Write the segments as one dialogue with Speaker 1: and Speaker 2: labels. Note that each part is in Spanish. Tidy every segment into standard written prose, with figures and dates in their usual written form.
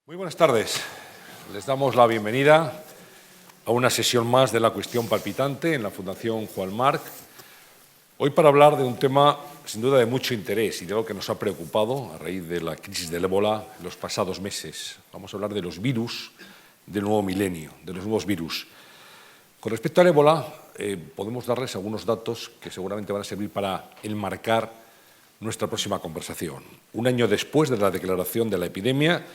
Speaker 1: Muy buenas tardes. Les damos la bienvenida a una sesión más de La Cuestión Palpitante en la Fundación Juan March. Hoy para hablar de un tema sin duda de mucho interés y de algo que nos ha preocupado a raíz de la crisis del ébola en los pasados meses. Vamos a hablar de los virus del nuevo milenio, de los nuevos virus. Con respecto al ébola, podemos darles algunos datos que seguramente van a servir para enmarcar nuestra próxima conversación. Un año después de la declaración de la epidemia,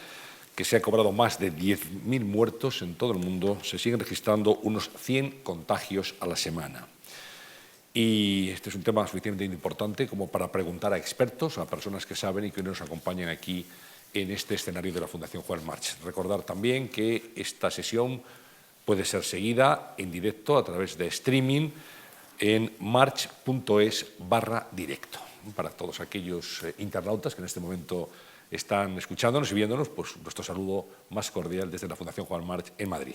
Speaker 1: que se ha cobrado más de 10.000 muertos en todo el mundo, se siguen registrando unos 100 contagios a la semana. Y este es un tema suficientemente importante como para preguntar a expertos, a personas que saben y que nos acompañan aquí en este escenario de la Fundación Juan March. Recordar también que esta sesión puede ser seguida en directo a través de streaming en march.es/directo. Para todos aquellos internautas que en este momento están escuchándonos y viéndonos, pues nuestro saludo más cordial desde la Fundación Juan March en Madrid.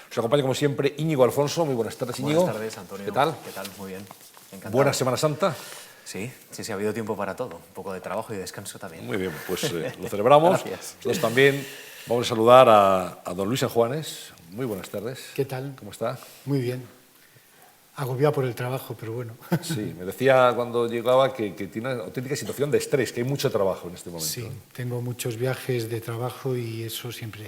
Speaker 1: Nos acompaña, como siempre, Íñigo Alfonso. Muy buenas tardes, Íñigo.
Speaker 2: Buenas tardes, Antonio.
Speaker 1: ¿Qué tal?
Speaker 2: ¿Qué tal? Muy bien. Encantado.
Speaker 1: ¿Buena Semana Santa?
Speaker 2: Sí, ha habido tiempo para todo. Un poco de trabajo y descanso también.
Speaker 1: Muy bien, pues lo celebramos.
Speaker 2: Gracias.
Speaker 1: Nosotros también vamos a saludar a don Luis San Juanes. Muy buenas tardes.
Speaker 3: ¿Qué tal?
Speaker 1: ¿Cómo está?
Speaker 3: Muy bien. Agobiado por el trabajo, pero bueno.
Speaker 1: Sí, me decía cuando llegaba que tiene una auténtica situación de estrés, que hay mucho trabajo en este momento.
Speaker 3: Sí, tengo muchos viajes de trabajo y eso siempre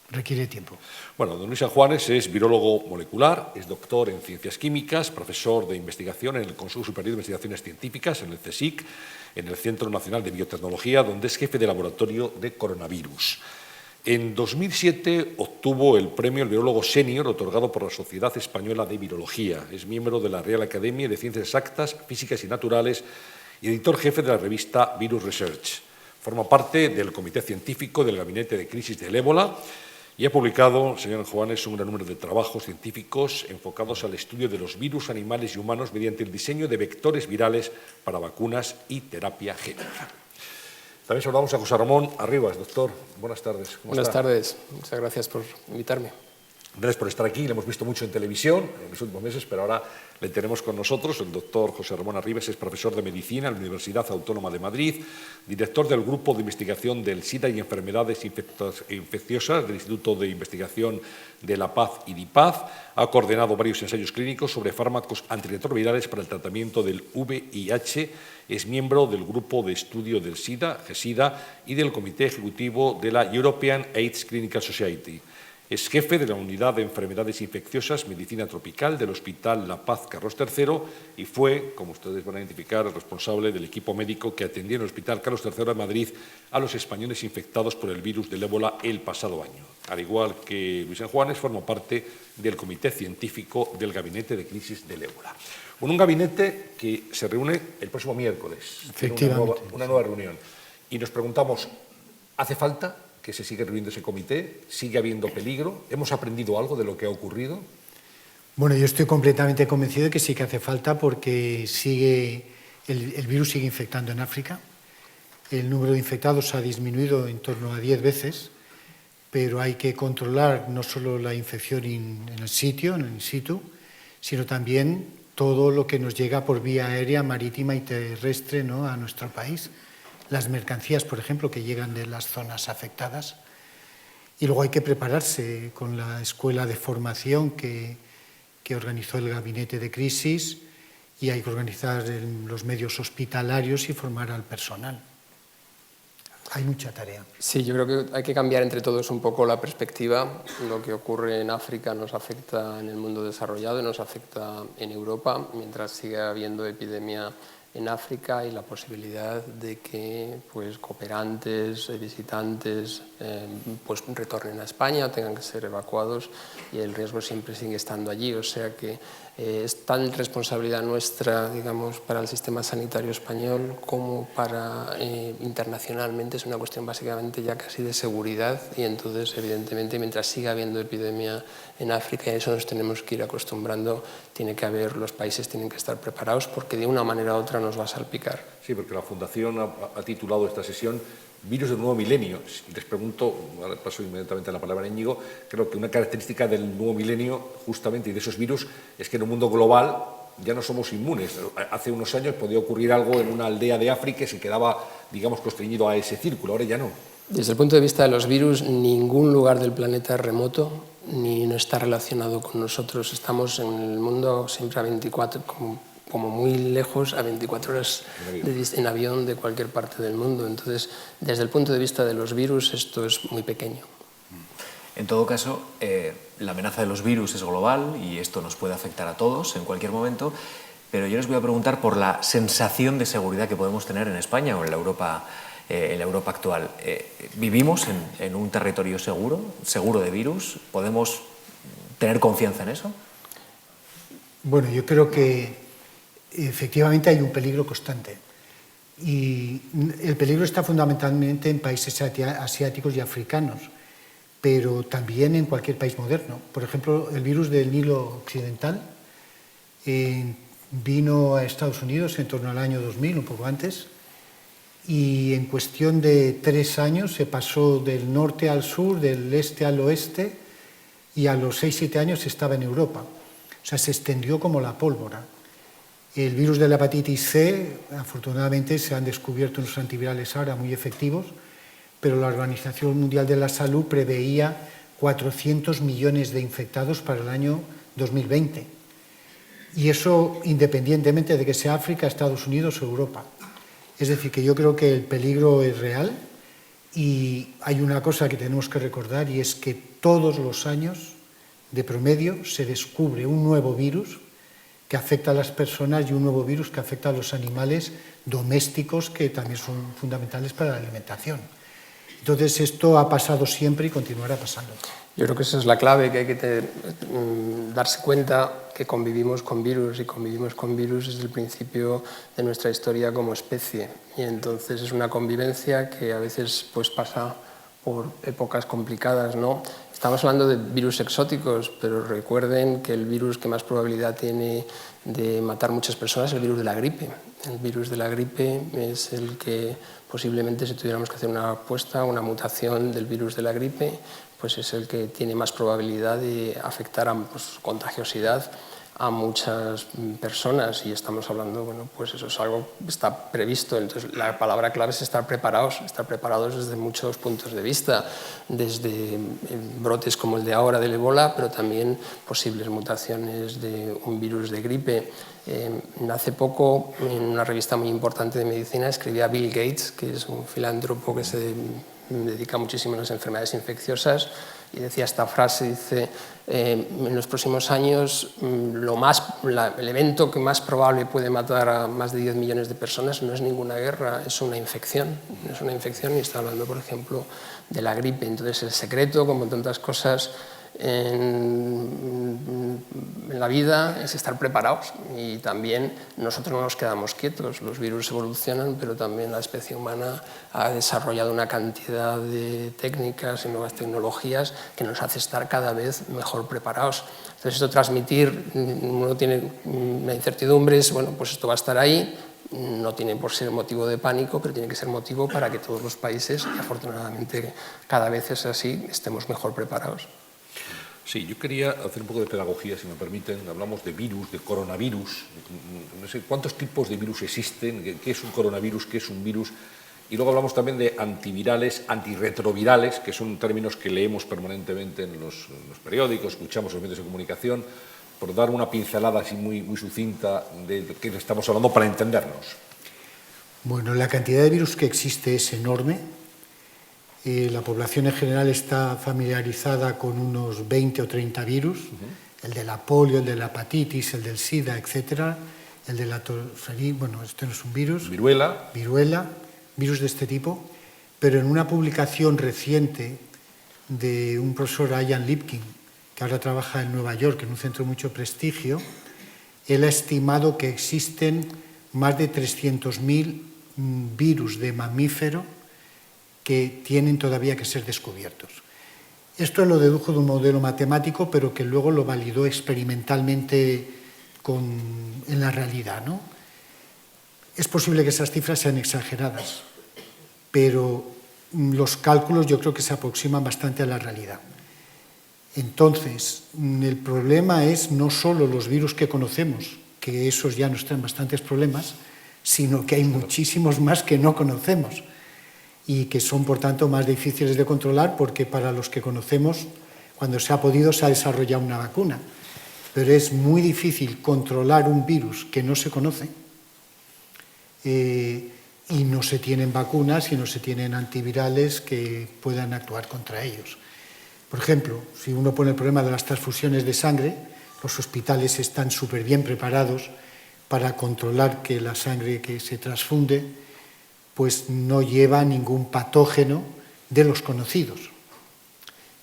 Speaker 3: requiere tiempo.
Speaker 1: Bueno, don Luis San Juanes es virólogo molecular, es doctor en ciencias químicas, profesor de investigación en el Consejo Superior de Investigaciones Científicas, en el CSIC, en el Centro Nacional de Biotecnología, donde es jefe de laboratorio de coronavirus. En 2007 obtuvo el premio al virólogo senior otorgado por la Sociedad Española de Virología. Es miembro de la Real Academia de Ciencias Exactas, Físicas y Naturales y editor jefe de la revista Virus Research. Forma parte del Comité Científico del Gabinete de Crisis del Ébola y ha publicado, señor Juanes, un gran número de trabajos científicos enfocados al estudio de los virus animales y humanos mediante el diseño de vectores virales para vacunas y terapia génica. También saludamos a José Ramón Arribas. Doctor, buenas tardes.
Speaker 4: Buenas tardes. Muchas gracias por invitarme.
Speaker 1: Gracias por estar aquí. Le hemos visto mucho en televisión en los últimos meses, pero ahora le tenemos con nosotros. El doctor José Ramón Arribas es profesor de Medicina en la Universidad Autónoma de Madrid, director del Grupo de Investigación del SIDA y Enfermedades Infecciosas del Instituto de Investigación de la Paz y DIPAZ. Ha coordinado varios ensayos clínicos sobre fármacos antirretrovirales para el tratamiento del VIH. Es miembro del Grupo de Estudio del SIDA, GESIDA, y del Comité Ejecutivo de la European AIDS Clinical Society. Es jefe de la Unidad de Enfermedades Infecciosas, Medicina Tropical del Hospital La Paz Carlos III y fue, como ustedes van a identificar, el responsable del equipo médico que atendió en el Hospital Carlos III de Madrid a los españoles infectados por el virus del ébola el pasado año. Al igual que Luis San Juanes, formó parte del Comité Científico del Gabinete de Crisis del ébola. Un gabinete que se reúne el próximo miércoles.
Speaker 3: Efectivamente.
Speaker 1: Una nueva reunión. Y nos preguntamos, ¿hace falta que se sigue reuniendo ese comité? ¿Sigue habiendo peligro? ¿Hemos aprendido algo de lo que ha ocurrido?
Speaker 3: Bueno, yo estoy completamente convencido de que sí que hace falta porque el virus sigue infectando en África. El número de infectados ha disminuido en torno a 10 veces, pero hay que controlar no solo la infección en el sitio, en el in situ, sino también todo lo que nos llega por vía aérea, marítima y terrestre, ¿no?, a nuestro país. Las mercancías, por ejemplo, que llegan de las zonas afectadas. Y luego hay que prepararse con la escuela de formación que organizó el Gabinete de Crisis y hay que organizar los medios hospitalarios y formar al personal. Hay mucha tarea.
Speaker 4: Sí, yo creo que hay que cambiar entre todos un poco la perspectiva. Lo que ocurre en África nos afecta en el mundo desarrollado y nos afecta en Europa, mientras siga habiendo epidemia en África y la posibilidad de que pues, cooperantes, visitantes pues, retornen a España o tengan que ser evacuados y el riesgo siempre sigue estando allí. O sea que es tan responsabilidad nuestra, digamos, para el sistema sanitario español como para internacionalmente. Es una cuestión básicamente ya casi de seguridad y entonces, evidentemente, mientras siga habiendo epidemia en África, y a eso nos tenemos que ir acostumbrando, los países tienen que estar preparados porque de una manera u otra nos va a salpicar.
Speaker 1: Sí, porque la Fundación ha titulado esta sesión Virus del nuevo milenio. Y les pregunto, ahora paso inmediatamente la palabra a Íñigo, creo que una característica del nuevo milenio, justamente, y de esos virus, es que en un mundo global ya no somos inmunes. Hace unos años podía ocurrir algo en una aldea de África y se quedaba, digamos, constreñido a ese círculo, ahora ya no.
Speaker 4: Desde el punto de vista de los virus, ningún lugar del planeta es remoto ni no está relacionado con nosotros. Estamos en el mundo siempre a 24, como muy lejos, a 24 horas en avión de cualquier parte del mundo. Entonces, desde el punto de vista de los virus, esto es muy pequeño.
Speaker 2: En todo caso, la amenaza de los virus es global y esto nos puede afectar a todos en cualquier momento, pero yo les voy a preguntar por la sensación de seguridad que podemos tener en España o en la Europa actual. ¿Vivimos en un territorio seguro de virus? ¿Podemos tener confianza en eso?
Speaker 3: Bueno, yo creo que efectivamente hay un peligro constante. Y el peligro está fundamentalmente en países asiáticos y africanos, pero también en cualquier país moderno. Por ejemplo, el virus del Nilo Occidental vino a Estados Unidos en torno al año 2000, un poco antes, y en cuestión de 3 años se pasó del norte al sur, del este al oeste, y a los 6-7 años estaba en Europa. O sea, se extendió como la pólvora. El virus de la hepatitis C, afortunadamente, se han descubierto unos antivirales ahora muy efectivos, pero la Organización Mundial de la Salud preveía 400 millones de infectados para el año 2020. Y eso independientemente de que sea África, Estados Unidos o Europa. Es decir, que yo creo que el peligro es real y hay una cosa que tenemos que recordar y es que todos los años, de promedio, se descubre un nuevo virus que afecta a las personas y un nuevo virus que afecta a los animales domésticos que también son fundamentales para la alimentación. Entonces, esto ha pasado siempre y continuará pasando.
Speaker 4: Yo creo que esa es la clave, que hay que darse cuenta que convivimos con virus y convivimos con virus desde el principio de nuestra historia como especie. Y entonces es una convivencia que a veces pues, pasa por épocas complicadas, ¿no? Estamos hablando de virus exóticos, pero recuerden que el virus que más probabilidad tiene de matar muchas personas es el virus de la gripe. El virus de la gripe es el que posiblemente, si tuviéramos que hacer una apuesta, una mutación del virus de la gripe, pues es el que tiene más probabilidad de afectar a contagiosidad a muchas personas, y estamos hablando, bueno, pues eso es algo que está previsto. Entonces la palabra clave es estar preparados desde muchos puntos de vista, desde brotes como el de ahora del ébola, pero también posibles mutaciones de un virus de gripe. Hace poco, en una revista muy importante de medicina, escribía Bill Gates, que es un filántropo que se dedica muchísimo a las enfermedades infecciosas, y decía esta frase, dice, en los próximos años el evento que más probable puede matar a más de 10 millones de personas no es ninguna guerra, es una infección. Es una infección, y está hablando, por ejemplo, de la gripe. Entonces el secreto, como tantas cosas en la vida, es estar preparados, y también nosotros no nos quedamos quietos. Los virus evolucionan, pero también la especie humana ha desarrollado una cantidad de técnicas y nuevas tecnologías que nos hace estar cada vez mejor preparados. Entonces esto transmitir, uno tiene la incertidumbre, es, bueno, pues esto va a estar ahí, no tiene por ser motivo de pánico, pero tiene que ser motivo para que todos los países, y afortunadamente cada vez es así, estemos mejor preparados.
Speaker 1: Sí, yo quería hacer un poco de pedagogía, si me permiten. Hablamos de virus, de coronavirus. No sé cuántos tipos de virus existen, qué es un coronavirus, qué es un virus. Y luego hablamos también de antivirales, antirretrovirales, que son términos que leemos permanentemente en los periódicos, escuchamos en los medios de comunicación, por dar una pincelada así muy sucinta de qué estamos hablando para entendernos.
Speaker 3: Bueno, la cantidad de virus que existe es enorme. La población en general está familiarizada con unos 20 o 30 virus, el de la polio, el de la hepatitis, el del SIDA, etc. El de la tosferina, bueno, este no es un virus.
Speaker 1: Viruela,
Speaker 3: virus de este tipo. Pero en una publicación reciente de un profesor, Ian Lipkin, que ahora trabaja en Nueva York, en un centro de mucho prestigio, él ha estimado que existen más de 300.000 virus de mamífero que tienen todavía que ser descubiertos. Esto lo dedujo de un modelo matemático, pero que luego lo validó experimentalmente en la realidad, ¿no? Es posible que esas cifras sean exageradas, pero los cálculos yo creo que se aproximan bastante a la realidad. Entonces, el problema es no solo los virus que conocemos, que esos ya nos traen bastantes problemas, sino que hay muchísimos más que no conocemos. y que son, por tanto, más difíciles de controlar porque para los que conocemos, cuando se ha podido, se ha desarrollado una vacuna. Pero es muy difícil controlar un virus que no se conoce y no se tienen vacunas y no se tienen antivirales que puedan actuar contra ellos. Por ejemplo, si uno pone el problema de las transfusiones de sangre, los hospitales están súper bien preparados para controlar que la sangre que se transfunde pues no lleva ningún patógeno de los conocidos.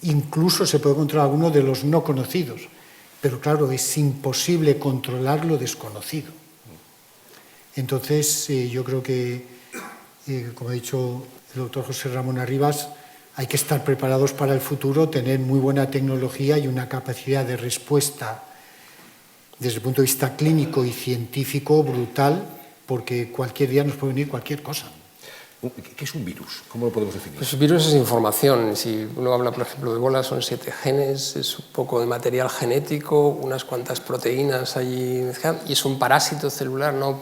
Speaker 3: Incluso se puede controlar alguno de los no conocidos, pero claro, es imposible controlar lo desconocido. Entonces, yo creo que, como ha dicho el doctor José Ramón Arribas, hay que estar preparados para el futuro, tener muy buena tecnología y una capacidad de respuesta desde el punto de vista clínico y científico brutal, porque cualquier día nos puede venir cualquier cosa.
Speaker 1: ¿Qué es un virus? ¿Cómo lo podemos definir?
Speaker 4: Pues virus es información. Si uno habla, por ejemplo, de ébola, son 7 genes, es un poco de material genético, unas cuantas proteínas allí, y es un parásito celular, no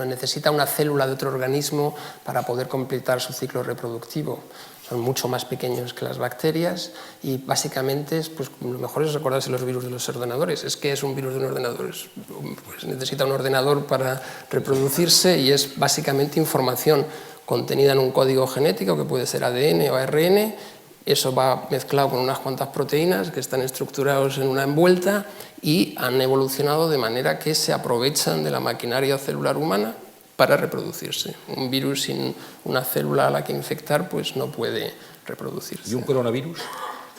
Speaker 4: necesita una célula de otro organismo para poder completar su ciclo reproductivo. Son mucho más pequeños que las bacterias y básicamente pues, lo mejor es recordarse los virus de los ordenadores. ¿Qué es un virus de un ordenador? Pues necesita un ordenador para reproducirse y es básicamente información contenida en un código genético que puede ser ADN o ARN. Eso va mezclado con unas cuantas proteínas que están estructurados en una envuelta y han evolucionado de manera que se aprovechan de la maquinaria celular humana para reproducirse. Un virus sin una célula a la que infectar pues no puede reproducirse.
Speaker 1: ¿Y un coronavirus?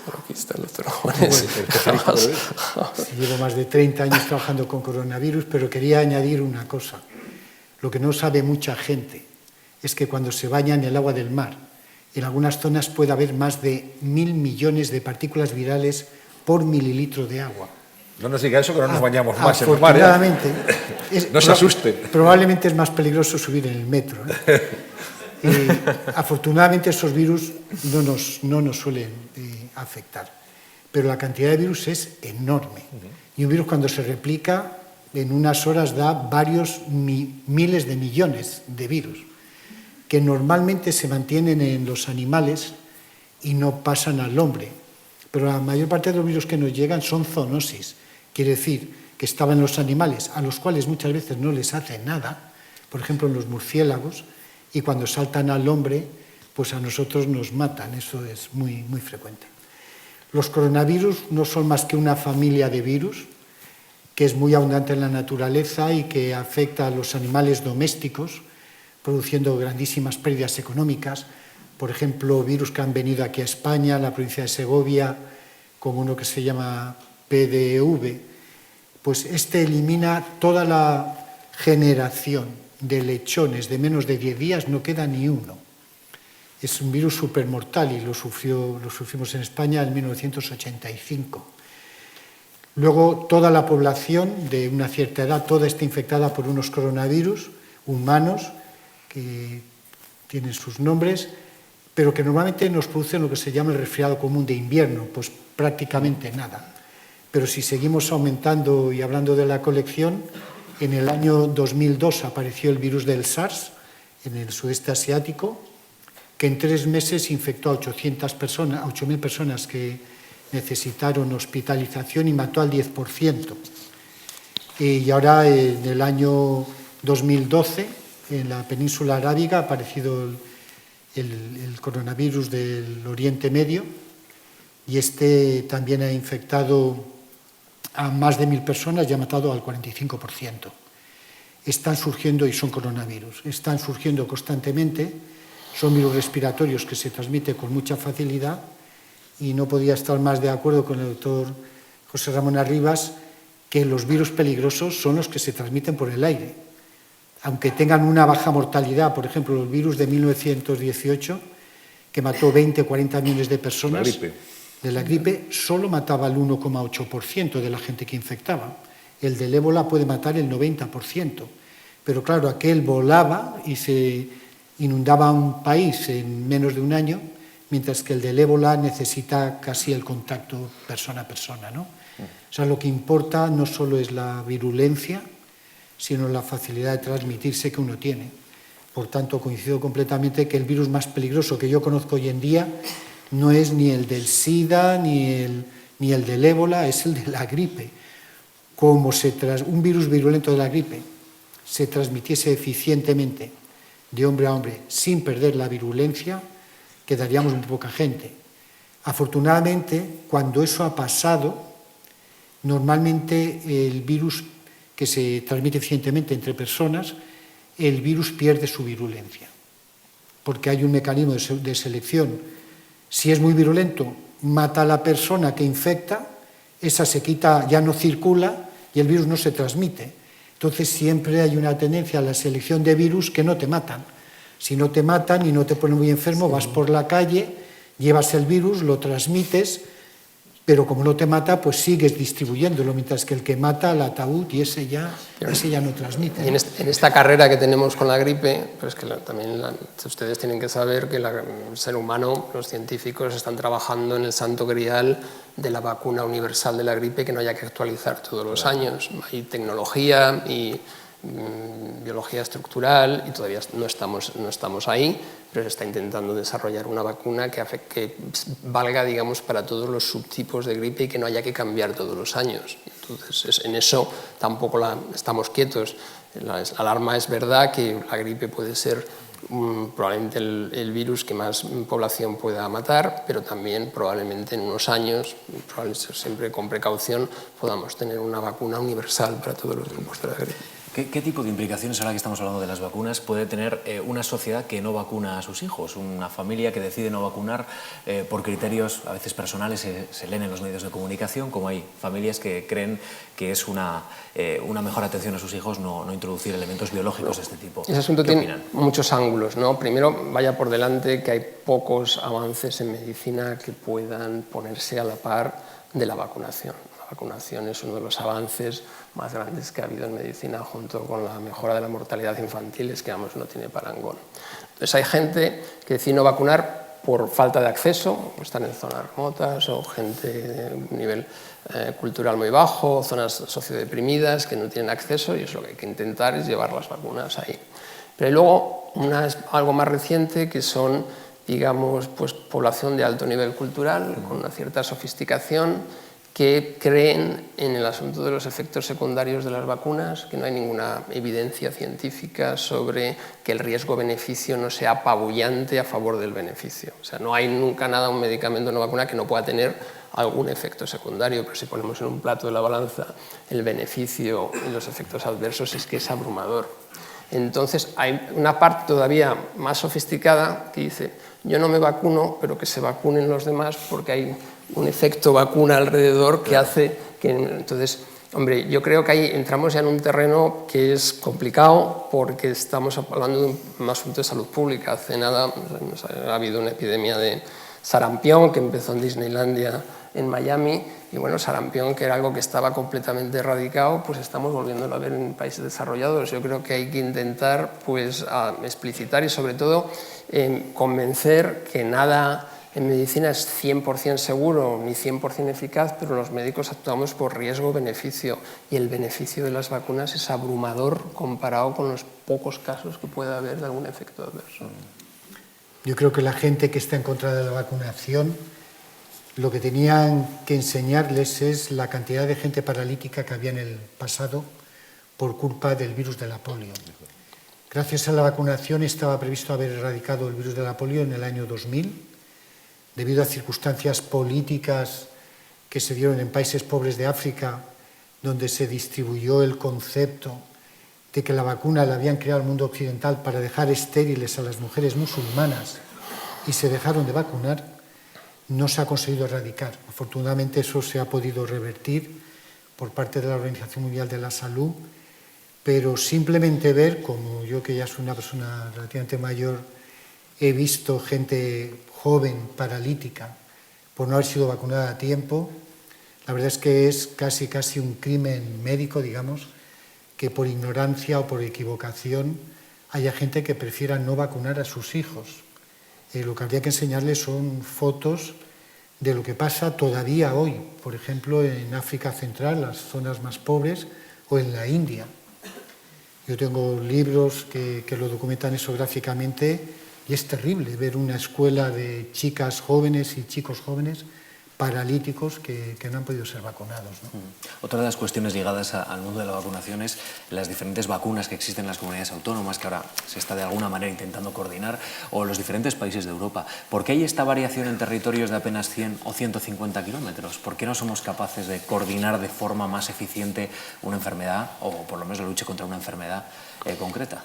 Speaker 4: Bueno, aquí está el doctor Juanes.
Speaker 3: Llevo más de 30 años trabajando con coronavirus, pero quería añadir una cosa. Lo que no sabe mucha gente es que cuando se baña en el agua del mar, en algunas zonas puede haber más de 1.000 millones de partículas virales por mililitro de agua.
Speaker 1: No nos diga eso, que no nos bañamos más en el mar.
Speaker 3: Afortunadamente,
Speaker 1: no se asusten.
Speaker 3: Probablemente es más peligroso subir en el metro. Afortunadamente esos virus no nos suelen afectar, pero la cantidad de virus es enorme. Y un virus cuando se replica en unas horas da varios miles de millones de virus, que normalmente se mantienen en los animales y no pasan al hombre. Pero la mayor parte de los virus que nos llegan son zoonosis, quiere decir que estaban en los animales, a los cuales muchas veces no les hace nada, por ejemplo en los murciélagos, y cuando saltan al hombre, pues a nosotros nos matan, eso es muy, muy frecuente. Los coronavirus no son más que una familia de virus que es muy abundante en la naturaleza y que afecta a los animales domésticos, produciendo grandísimas pérdidas económicas. Por ejemplo, virus que han venido aquí a España, a la provincia de Segovia, como uno que se llama PDV, pues este elimina toda la generación de lechones de menos de 10 días, no queda ni uno. Es un virus supermortal y lo sufrimos en España en 1985. Luego, toda la población de una cierta edad, toda está infectada por unos coronavirus humanos que tienen sus nombres, pero que normalmente nos producen lo que se llama el resfriado común de invierno, pues prácticamente nada. Pero si seguimos aumentando y hablando de la colección, en el año 2002 apareció el virus del SARS en el sudeste asiático, que en 3 meses infectó a 8.000 personas que necesitaron hospitalización y mató al 10%. Y ahora, en el año 2012, en la península arábiga ha aparecido el coronavirus del Oriente Medio y este también ha infectado a más de 1.000 personas y ha matado al 45%. Están surgiendo, y son coronavirus, están surgiendo constantemente, son virus respiratorios que se transmiten con mucha facilidad y no podía estar más de acuerdo con el doctor José Ramón Arribas que los virus peligrosos son los que se transmiten por el aire. Aunque tengan una baja mortalidad, por ejemplo, el virus de 1918, que mató 20 o 40 millones de personas, de la gripe, solo mataba el 1,8% de la gente que infectaba. El del ébola puede matar el 90%. Pero claro, aquel volaba y se inundaba un país en menos de un año, mientras que el del ébola necesita casi el contacto persona a persona, ¿no? O sea, lo que importa no solo es la virulencia, sino la facilidad de transmitirse que uno tiene. Por tanto, coincido completamente que el virus más peligroso que yo conozco hoy en día no es ni el del SIDA ni el del ébola, es el de la gripe. Como un virus virulento de la gripe se transmitiese eficientemente de hombre a hombre sin perder la virulencia, quedaríamos muy poca gente. Afortunadamente, cuando eso ha pasado, normalmente el virus que se transmite eficientemente entre personas, el virus pierde su virulencia, porque hay un mecanismo de selección. Si es muy virulento, mata a la persona que infecta, esa se quita, ya no circula y el virus no se transmite. Entonces siempre hay una tendencia a la selección de virus que no te matan. Si no te matan y no te ponen muy enfermo, vas por la calle, llevas el virus, lo transmites, pero como no te mata, pues sigues distribuyéndolo, mientras que el que mata al ataúd y ese ya no transmite.
Speaker 4: Y en esta carrera que tenemos con la gripe, pues que también ustedes tienen que saber que el ser humano, los científicos, están trabajando en el santo grial de la vacuna universal de la gripe que no haya que actualizar todos los años. Hay tecnología y biología estructural y todavía no estamos ahí, pero se está intentando desarrollar una vacuna que valga, digamos, para todos los subtipos de gripe y que no haya que cambiar todos los años. Entonces, en eso tampoco estamos quietos. La alarma es verdad que la gripe puede ser probablemente el virus que más población pueda matar, pero también probablemente en unos años, probablemente siempre con precaución, podamos tener una vacuna universal para todos los grupos de la gripe.
Speaker 2: ¿Qué tipo de implicaciones, ahora que estamos hablando de las vacunas, puede tener una sociedad que no vacuna a sus hijos? Una familia que decide no vacunar por criterios a veces personales, se leen en los medios de comunicación, como hay familias que creen que es una mejor atención a sus hijos no introducir elementos biológicos de este tipo.
Speaker 4: Ese asunto tiene muchos ángulos, ¿no? Primero, vaya por delante que hay pocos avances en medicina que puedan ponerse a la par de la vacunación. La vacunación es uno de los avances más grandes que ha habido en medicina, junto con la mejora de la mortalidad infantil, es que vamos, no tiene parangón. Entonces hay gente que decide no vacunar por falta de acceso, están en zonas remotas, o gente de un nivel cultural muy bajo, zonas sociodeprimidas que no tienen acceso, y eso lo que hay que intentar es llevar las vacunas ahí. Pero hay luego algo más reciente, que son, digamos, pues, población de alto nivel cultural, con una cierta sofisticación, que creen en el asunto de los efectos secundarios de las vacunas, que no hay ninguna evidencia científica sobre que el riesgo-beneficio no sea apabullante a favor del beneficio. O sea, no hay nunca nada, un medicamento, una vacuna, que no pueda tener algún efecto secundario, pero si ponemos en un plato de la balanza el beneficio y los efectos adversos, es que es abrumador. Entonces, hay una parte todavía más sofisticada que dice: yo no me vacuno, pero que se vacunen los demás, porque hay un efecto vacuna alrededor que hace que... Entonces, hombre, yo creo que ahí entramos ya en un terreno que es complicado, porque estamos hablando de un asunto de salud pública. Hace nada ha habido una epidemia de sarampión que empezó en Disneylandia, en Miami, y bueno, sarampión, que era algo que estaba completamente erradicado, pues estamos volviéndolo a ver en países desarrollados. Yo creo que hay que intentar, pues, explicitar y sobre todo convencer que nada en medicina es 100% seguro ni 100% eficaz, pero los médicos actuamos por riesgo-beneficio, y el beneficio de las vacunas es abrumador comparado con los pocos casos que pueda haber de algún efecto adverso.
Speaker 3: Yo creo que la gente que está en contra de la vacunación, lo que tenían que enseñarles es la cantidad de gente paralítica que había en el pasado por culpa del virus de la polio. Gracias a la vacunación estaba previsto haber erradicado el virus de la polio en el año 2000, debido a circunstancias políticas que se dieron en países pobres de África, donde se distribuyó el concepto de que la vacuna la habían creado el mundo occidental para dejar estériles a las mujeres musulmanas, y se dejaron de vacunar. No se ha conseguido erradicar. Afortunadamente eso se ha podido revertir por parte de la Organización Mundial de la Salud, pero simplemente ver, como yo, que ya soy una persona relativamente mayor, he visto gente joven paralítica por no haber sido vacunada a tiempo, la verdad es que es casi un crimen médico, digamos, que por ignorancia o por equivocación haya gente que prefiera no vacunar a sus hijos. Lo que habría que enseñarles son fotos de lo que pasa todavía hoy, por ejemplo, en África Central, las zonas más pobres, o en la India. Yo tengo libros que lo documentan eso gráficamente y es terrible ver una escuela de chicas jóvenes y chicos jóvenes paralíticos que no han podido ser vacunados, ¿no?
Speaker 2: Otra de las cuestiones ligadas al mundo de la vacunación es las diferentes vacunas que existen en las comunidades autónomas, que ahora se está de alguna manera intentando coordinar, o en los diferentes países de Europa. ¿Por qué hay esta variación en territorios de apenas 100 o 150 kilómetros? ¿Por qué no somos capaces de coordinar de forma más eficiente una enfermedad, o por lo menos la lucha contra una enfermedad concreta?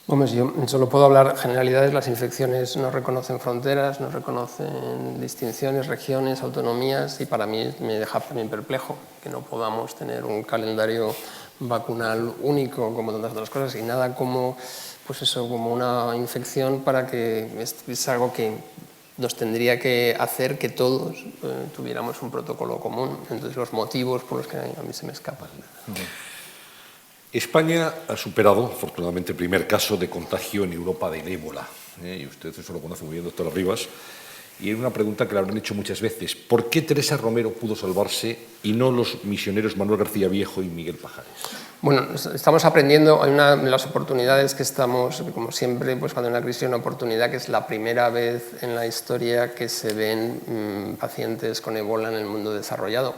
Speaker 4: Hombre, yo solo puedo hablar generalidades. Las infecciones no reconocen fronteras, no reconocen distinciones, regiones, autonomías, y para mí me deja también perplejo que no podamos tener un calendario vacunal único como tantas otras cosas, y nada como, pues eso, como una infección para que es algo que nos tendría que hacer que todos tuviéramos un protocolo común. Entonces los motivos por los que a mí se me escapan.
Speaker 1: España ha superado, afortunadamente, el primer caso de contagio en Europa del ébola. Y usted eso lo conoce muy bien, doctora Rivas. Y una pregunta que le habrán hecho muchas veces. ¿Por qué Teresa Romero pudo salvarse y no los misioneros Manuel García Viejo y Miguel Pajares?
Speaker 4: Bueno, estamos aprendiendo. Hay una de las oportunidades que estamos, como siempre, pues cuando hay una crisis, una oportunidad, que es la primera vez en la historia que se ven pacientes con ébola en el mundo desarrollado.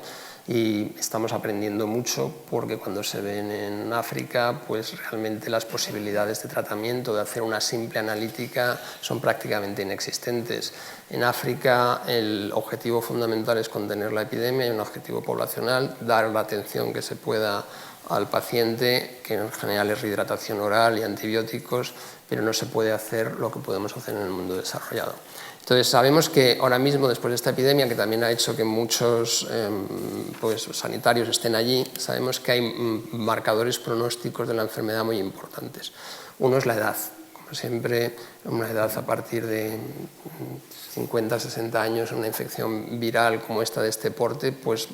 Speaker 4: Y estamos aprendiendo mucho, porque cuando se ven en África, pues realmente las posibilidades de tratamiento, de hacer una simple analítica, son prácticamente inexistentes. En África el objetivo fundamental es contener la epidemia, hay un objetivo poblacional, dar la atención que se pueda al paciente, que en general es rehidratación oral y antibióticos, pero no se puede hacer lo que podemos hacer en el mundo desarrollado. Entonces sabemos que ahora mismo, después de esta epidemia, que también ha hecho que muchos pues, sanitarios estén allí, sabemos que hay marcadores pronósticos de la enfermedad muy importantes. Uno es la edad. Como siempre, una edad a partir de 50, 60 años, una infección viral como esta de este porte, pues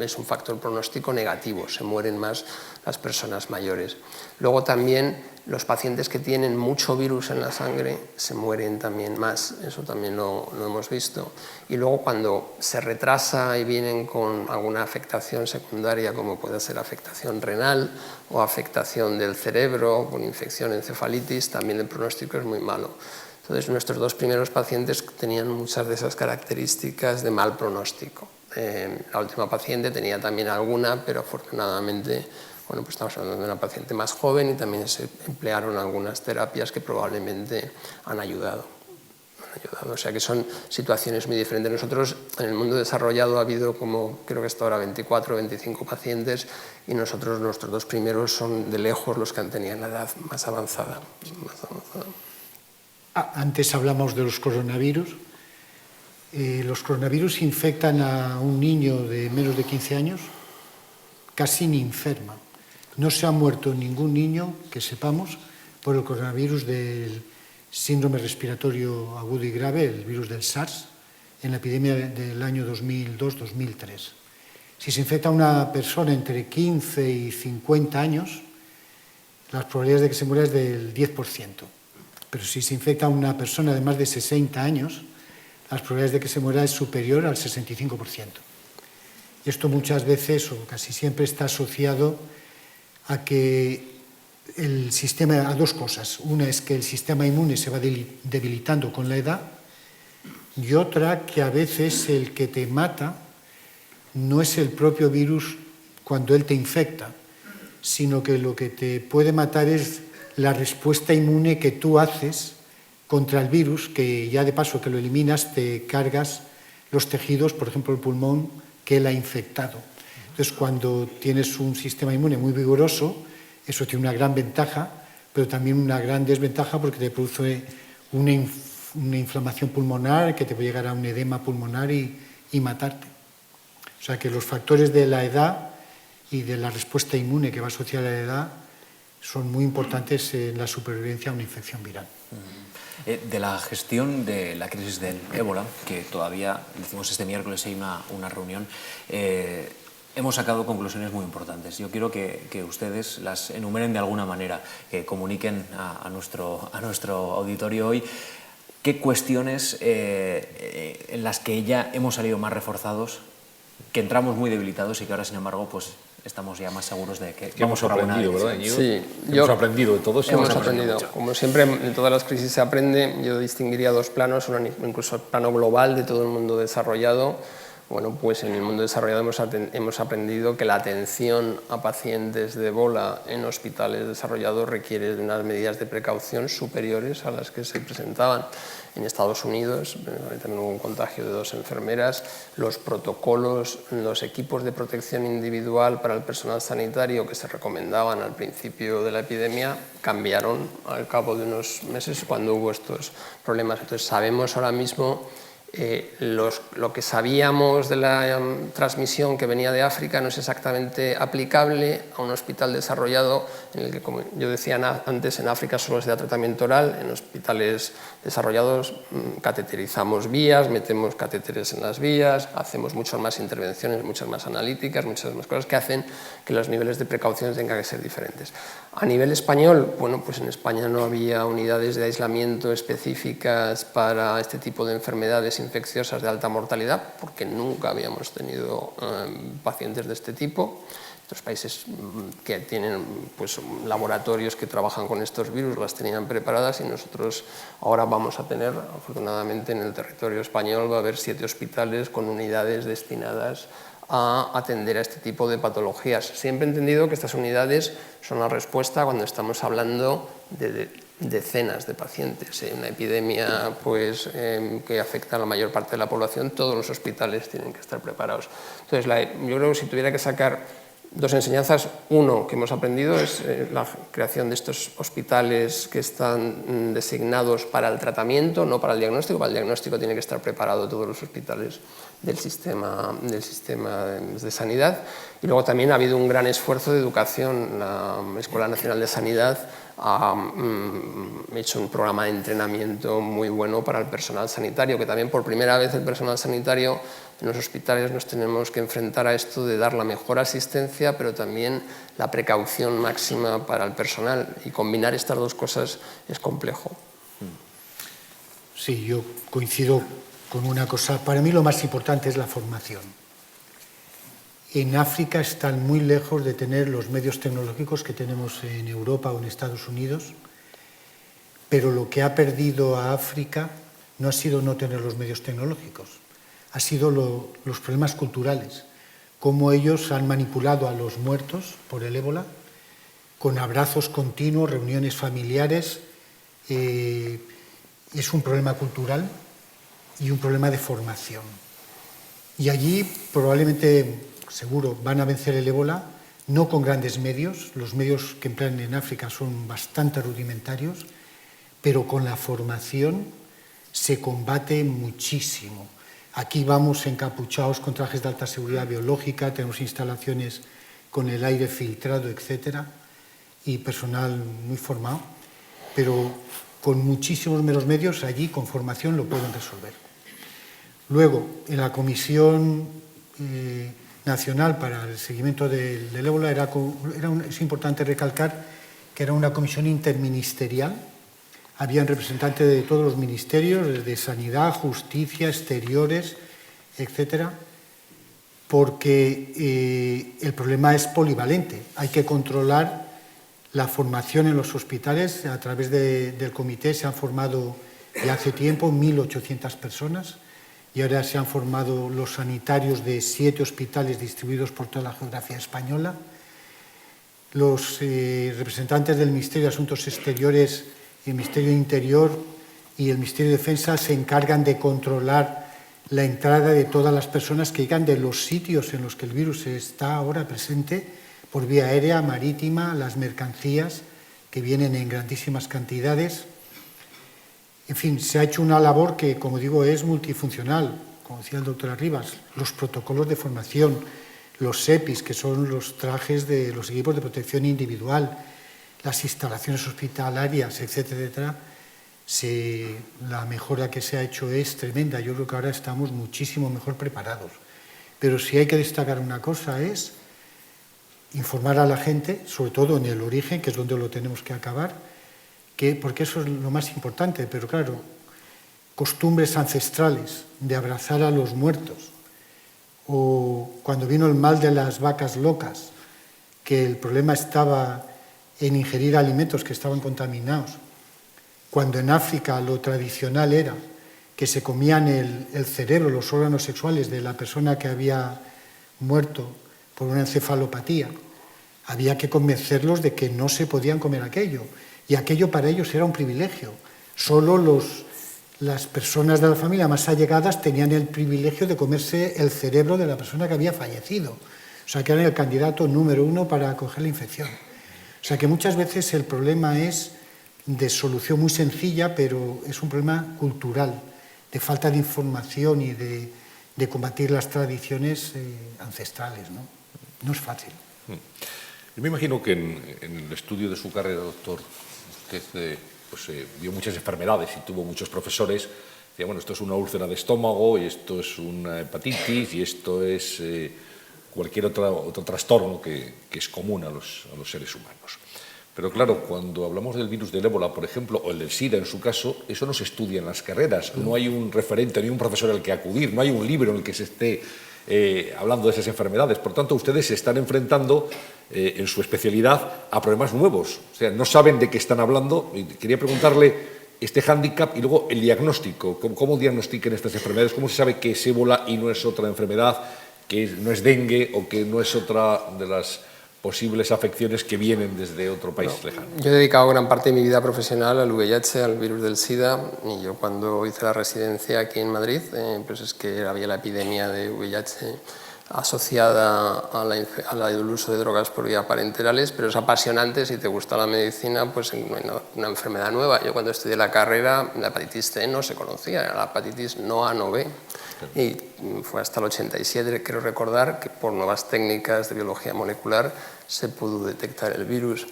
Speaker 4: es un factor pronóstico negativo, se mueren más las personas mayores. Luego también los pacientes que tienen mucho virus en la sangre se mueren también más, eso también lo hemos visto. Y luego cuando se retrasa y vienen con alguna afectación secundaria, como puede ser afectación renal o afectación del cerebro, con infección, encefalitis, también el pronóstico es muy malo. Entonces nuestros dos primeros pacientes tenían muchas de esas características de mal pronóstico. La última paciente tenía también alguna, pero afortunadamente, bueno, pues estamos hablando de una paciente más joven y también se emplearon algunas terapias que probablemente han ayudado. O sea que son situaciones muy diferentes. Nosotros en el mundo desarrollado ha habido como, creo que hasta ahora, 24 o 25 pacientes, y nuestros dos primeros son de lejos los que han tenido la edad más avanzada.
Speaker 3: Antes hablamos de los coronavirus. Los coronavirus infectan a un niño de menos de 15 años, casi ni enferma. No se ha muerto ningún niño, que sepamos, por el coronavirus del síndrome respiratorio agudo y grave, el virus del SARS, en la epidemia del año 2002-2003. Si se infecta a una persona entre 15 y 50 años, las probabilidades de que se muera es del 10%. Pero si se infecta a una persona de más de 60 años, las probabilidades de que se muera es superior al 65%. Y esto muchas veces, o casi siempre, está asociado a que a dos cosas. Una es que el sistema inmune se va debilitando con la edad, y otra que a veces el que te mata no es el propio virus cuando él te infecta, sino que lo que te puede matar es la respuesta inmune que tú haces contra el virus, que ya de paso que lo eliminas te cargas los tejidos, por ejemplo el pulmón, que él ha infectado. Entonces cuando tienes un sistema inmune muy vigoroso, eso tiene una gran ventaja, pero también una gran desventaja porque te produce una inflamación pulmonar que te puede llegar a un edema pulmonar y matarte. O sea que los factores de la edad y de la respuesta inmune que va asociada a la edad son muy importantes en la supervivencia a una infección viral.
Speaker 2: De la gestión de la crisis del ébola, que todavía, decimos este miércoles, hay una reunión, hemos sacado conclusiones muy importantes. Yo quiero que ustedes las enumeren de alguna manera, que comuniquen a nuestro auditorio hoy qué cuestiones en las que ya hemos salido más reforzados, que entramos muy debilitados y que ahora, sin embargo, pues estamos ya más seguros de que
Speaker 1: hemos
Speaker 2: por buena
Speaker 1: aprendido, ¿verdad,
Speaker 2: dirección.
Speaker 1: Íñigo?
Speaker 4: Sí,
Speaker 1: Hemos aprendido de todo eso.
Speaker 4: Hemos aprendido. Como siempre, en todas las crisis se aprende. Yo distinguiría dos planos, incluso el plano global de todo el mundo desarrollado. Bueno, pues en el mundo desarrollado hemos aprendido que la atención a pacientes de ébola en hospitales desarrollados requiere de unas medidas de precaución superiores a las que se presentaban en Estados Unidos. También hubo un contagio de 2 enfermeras. Los protocolos, los equipos de protección individual para el personal sanitario que se recomendaban al principio de la epidemia cambiaron al cabo de unos meses cuando hubo estos problemas. Entonces sabemos ahora mismo lo que sabíamos de la transmisión que venía de África no es exactamente aplicable a un hospital desarrollado en el que, como yo decía antes, en África solo se da tratamiento oral. En hospitales desarrollados cateterizamos vías, metemos catéteres en las vías, hacemos muchas más intervenciones, muchas más analíticas, muchas más cosas que hacen que los niveles de precaución tengan que ser diferentes. A nivel español, bueno, pues en España no había unidades de aislamiento específicas para este tipo de enfermedades infecciosas de alta mortalidad, porque nunca habíamos tenido pacientes de este tipo. Otros países que tienen pues, laboratorios que trabajan con estos virus las tenían preparadas y nosotros ahora vamos a tener, afortunadamente en el territorio español va a haber 7 hospitales con unidades destinadas a atender a este tipo de patologías. Siempre he entendido que estas unidades son la respuesta cuando estamos hablando de decenas de pacientes. En una epidemia pues, que afecta a la mayor parte de la población, todos los hospitales tienen que estar preparados. Entonces, yo creo que si tuviera que sacar 2 enseñanzas, uno que hemos aprendido es la creación de estos hospitales que están designados para el tratamiento, no para el diagnóstico. Para el diagnóstico tienen que estar preparados todos los hospitales del sistema de sanidad. Y luego también ha habido un gran esfuerzo de educación. La Escuela Nacional de Sanidad ha hecho un programa de entrenamiento muy bueno para el personal sanitario, que también por primera vez el personal sanitario en los hospitales nos tenemos que enfrentar a esto de dar la mejor asistencia, pero también la precaución máxima para el personal. Y combinar estas dos cosas es complejo.
Speaker 3: Sí, yo coincido con una cosa. Para mí lo más importante es la formación. En África están muy lejos de tener los medios tecnológicos que tenemos en Europa o en Estados Unidos, pero lo que ha perdido a África no ha sido no tener los medios tecnológicos, ha sido los problemas culturales, cómo ellos han manipulado a los muertos por el ébola, con abrazos continuos, reuniones familiares. Es un problema cultural y un problema de formación. Y allí probablemente, seguro, van a vencer el ébola, no con grandes medios, los medios que emplean en África son bastante rudimentarios, pero con la formación se combate muchísimo. Aquí vamos encapuchados con trajes de alta seguridad biológica, tenemos instalaciones con el aire filtrado, etcétera, y personal muy formado, pero con muchísimos menos medios allí con formación lo pueden resolver. Luego, en la Comisión Nacional para el Seguimiento del ébola es importante recalcar que era una comisión interministerial. Habían representantes de todos los ministerios, de Sanidad, Justicia, Exteriores, etcétera, porque el problema es polivalente. Hay que controlar la formación en los hospitales. A través del comité se han formado ya hace tiempo 1.800 personas y ahora se han formado los sanitarios de 7 hospitales distribuidos por toda la geografía española. Los representantes del Ministerio de Asuntos Exteriores, el Ministerio de Interior y el Ministerio de Defensa se encargan de controlar la entrada de todas las personas que llegan de los sitios en los que el virus está ahora presente, por vía aérea, marítima, las mercancías que vienen en grandísimas cantidades. En fin, se ha hecho una labor que, como digo, es multifuncional, como decía el doctor Arribas, los protocolos de formación, los EPIs, que son los trajes de los equipos de protección individual, las instalaciones hospitalarias, etcétera, la mejora que se ha hecho es tremenda. Yo creo que ahora estamos muchísimo mejor preparados. Pero si hay que destacar una cosa es informar a la gente, sobre todo en el origen, que es donde lo tenemos que acabar, porque eso es lo más importante. Pero claro, costumbres ancestrales de abrazar a los muertos, o cuando vino el mal de las vacas locas, que el problema estaba en ingerir alimentos que estaban contaminados, cuando en África lo tradicional era que se comían el cerebro, los órganos sexuales de la persona que había muerto por una encefalopatía, había que convencerlos de que no se podían comer aquello, y aquello para ellos era un privilegio. Solo las personas de la familia más allegadas tenían el privilegio de comerse el cerebro de la persona que había fallecido, o sea que eran el candidato número 1 para coger la infección. O sea que muchas veces el problema es de solución muy sencilla, pero es un problema cultural, de falta de información y de combatir las tradiciones ancestrales, ¿no? No es fácil.
Speaker 1: Yo me imagino que en el estudio de su carrera, doctor, usted vio muchas enfermedades y tuvo muchos profesores. Decía, bueno, esto es una úlcera de estómago, y esto es una hepatitis, y esto es cualquier otro trastorno que es común a los seres humanos. Pero claro, cuando hablamos del virus del ébola, por ejemplo, o el del SIDA en su caso, eso no se estudia en las carreras. No hay un referente ni un profesor al que acudir, no hay un libro en el que se esté hablando de esas enfermedades. Por tanto, ustedes se están enfrentando en su especialidad a problemas nuevos. O sea, no saben de qué están hablando. Y quería preguntarle este hándicap y luego el diagnóstico. ¿Cómo diagnostican estas enfermedades? ¿Cómo se sabe que es ébola y no es otra enfermedad, que no es dengue o que no es otra de las posibles afecciones que vienen desde otro país lejano?
Speaker 4: Yo he dedicado gran parte de mi vida profesional al VIH, al virus del SIDA, y yo cuando hice la residencia aquí en Madrid, pues es que había la epidemia de VIH asociada al uso de drogas por vía parenterales, pero es apasionante. Si te gusta la medicina, pues no hay una enfermedad nueva. Yo cuando estudié la carrera, la hepatitis C no se conocía, era la hepatitis no A, no B. Y fue hasta el 87, quiero recordar, que por nuevas técnicas de biología molecular se pudo detectar el virus.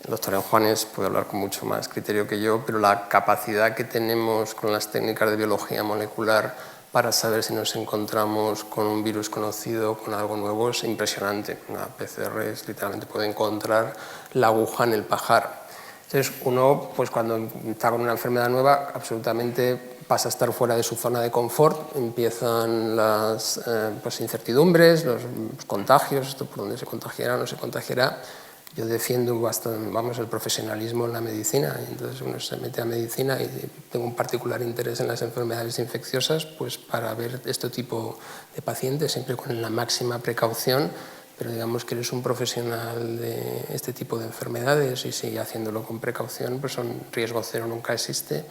Speaker 4: El doctor Enjuanes puede hablar con mucho más criterio que yo, pero la capacidad que tenemos con las técnicas de biología molecular para saber si nos encontramos con un virus conocido, con algo nuevo, es impresionante. Una PCR literalmente puede encontrar la aguja en el pajar. Entonces uno, pues cuando está con una enfermedad nueva, absolutamente pasa a estar fuera de su zona de confort, empiezan las incertidumbres, los contagios, esto por dónde se contagiará o no se contagiará. Yo defiendo bastante, el profesionalismo en la medicina, y entonces uno se mete a medicina y tengo un particular interés en las enfermedades infecciosas, pues para ver este tipo de pacientes, siempre con la máxima precaución, pero digamos que eres un profesional de este tipo de enfermedades y sigue haciéndolo con precaución, pues son riesgo cero, nunca existe.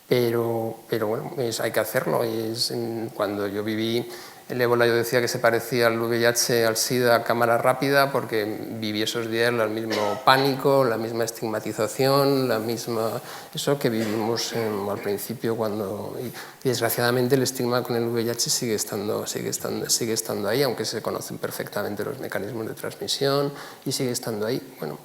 Speaker 4: Pero bueno, hay que hacerlo. Cuando yo viví el ébola, yo decía que se parecía al VIH, al SIDA a cámara rápida, porque viví esos días el mismo pánico, la misma estigmatización, eso que vivimos al principio y desgraciadamente el estigma con el VIH sigue estando ahí, aunque se conocen perfectamente los mecanismos de transmisión y sigue estando ahí. Bueno,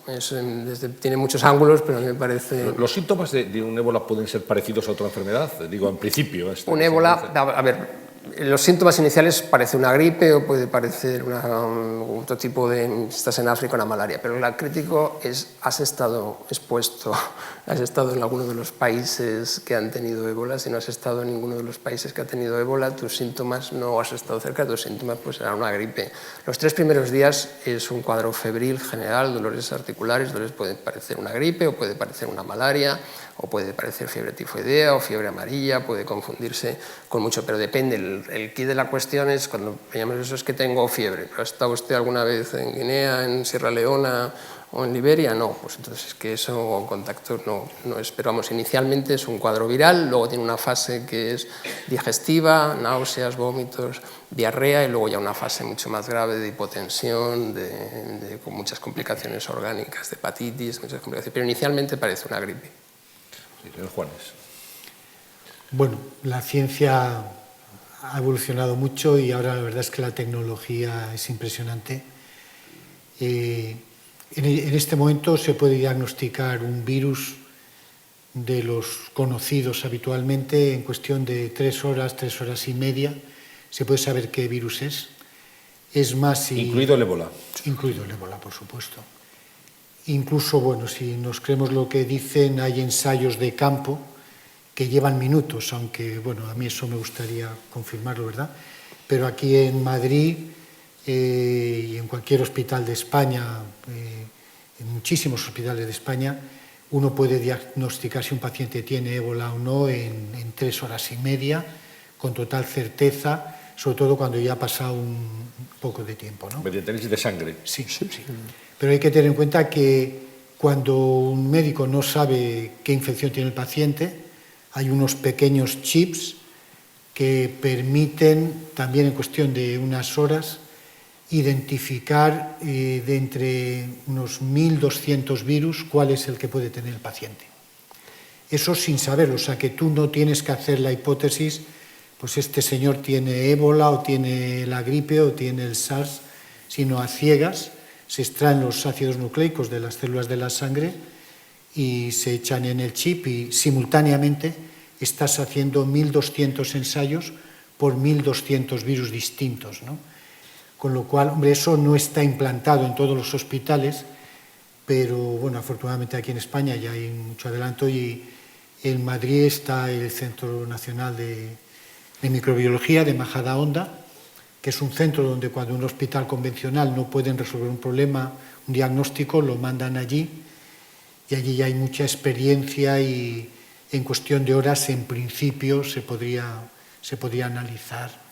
Speaker 4: tiene muchos ángulos, pero a mí me parece...
Speaker 1: ¿Los síntomas de un ébola pueden ser parecidos a otra enfermedad? Digo, en principio.
Speaker 4: Un ébola, a ver, los síntomas iniciales parece una gripe o puede parecer otro tipo de, si estás en África, una malaria, pero lo crítico es, has estado expuesto, has estado en alguno de los países que han tenido ébola. Si no has estado en ninguno de los países que ha tenido ébola, tus síntomas, no has estado cerca, tus síntomas pues serán una gripe. Los 3 primeros días es un cuadro febril general, dolores articulares, puede parecer una gripe o puede parecer una malaria, o puede parecer fiebre tifoidea o fiebre amarilla, puede confundirse con mucho, pero depende. El kit de la cuestión es, cuando veamos eso, es que tengo fiebre. ¿Ha estado usted alguna vez en Guinea, en Sierra Leona o en Liberia? No, pues entonces es que eso, contacto no es. Pero vamos, inicialmente es un cuadro viral, luego tiene una fase que es digestiva, náuseas, vómitos, diarrea, y luego ya una fase mucho más grave de hipotensión, con muchas complicaciones orgánicas, de hepatitis, muchas complicaciones. Pero inicialmente parece una gripe.
Speaker 1: Sí, señor Juanes.
Speaker 3: Bueno, la ciencia ha evolucionado mucho y ahora la verdad es que la tecnología es impresionante. En este momento se puede diagnosticar un virus de los conocidos habitualmente en cuestión de 3 horas, 3 horas y media. Se puede saber qué virus es. Es más,
Speaker 1: incluido el ébola.
Speaker 3: Incluido el ébola, por supuesto. Incluso, bueno, si nos creemos lo que dicen, hay ensayos de campo que llevan minutos, aunque, bueno, a mí eso me gustaría confirmarlo, ¿verdad? Pero aquí en Madrid y en cualquier hospital de España, en muchísimos hospitales de España, uno puede diagnosticar si un paciente tiene ébola o no en 3 horas y media, con total certeza, sobre todo cuando ya ha pasado un poco de tiempo, ¿no?
Speaker 1: Mediante análisis de sangre.
Speaker 3: Sí. Pero hay que tener en cuenta que cuando un médico no sabe qué infección tiene el paciente, hay unos pequeños chips que permiten, también en cuestión de unas horas, identificar de entre unos 1.200 virus cuál es el que puede tener el paciente. Eso sin saberlo, o sea que tú no tienes que hacer la hipótesis, pues este señor tiene ébola o tiene la gripe o tiene el SARS, sino a ciegas se extraen los ácidos nucleicos de las células de la sangre y se echan en el chip y simultáneamente estás haciendo 1.200 ensayos por 1.200 virus distintos, ¿no? Con lo cual, hombre, eso no está implantado en todos los hospitales, pero bueno, afortunadamente aquí en España ya hay mucho adelanto y en Madrid está el Centro Nacional de Microbiología de Majadahonda, que es un centro donde cuando un hospital convencional no pueden resolver un problema, un diagnóstico, lo mandan allí y allí ya hay mucha experiencia y en cuestión de horas, en principio, se podría analizar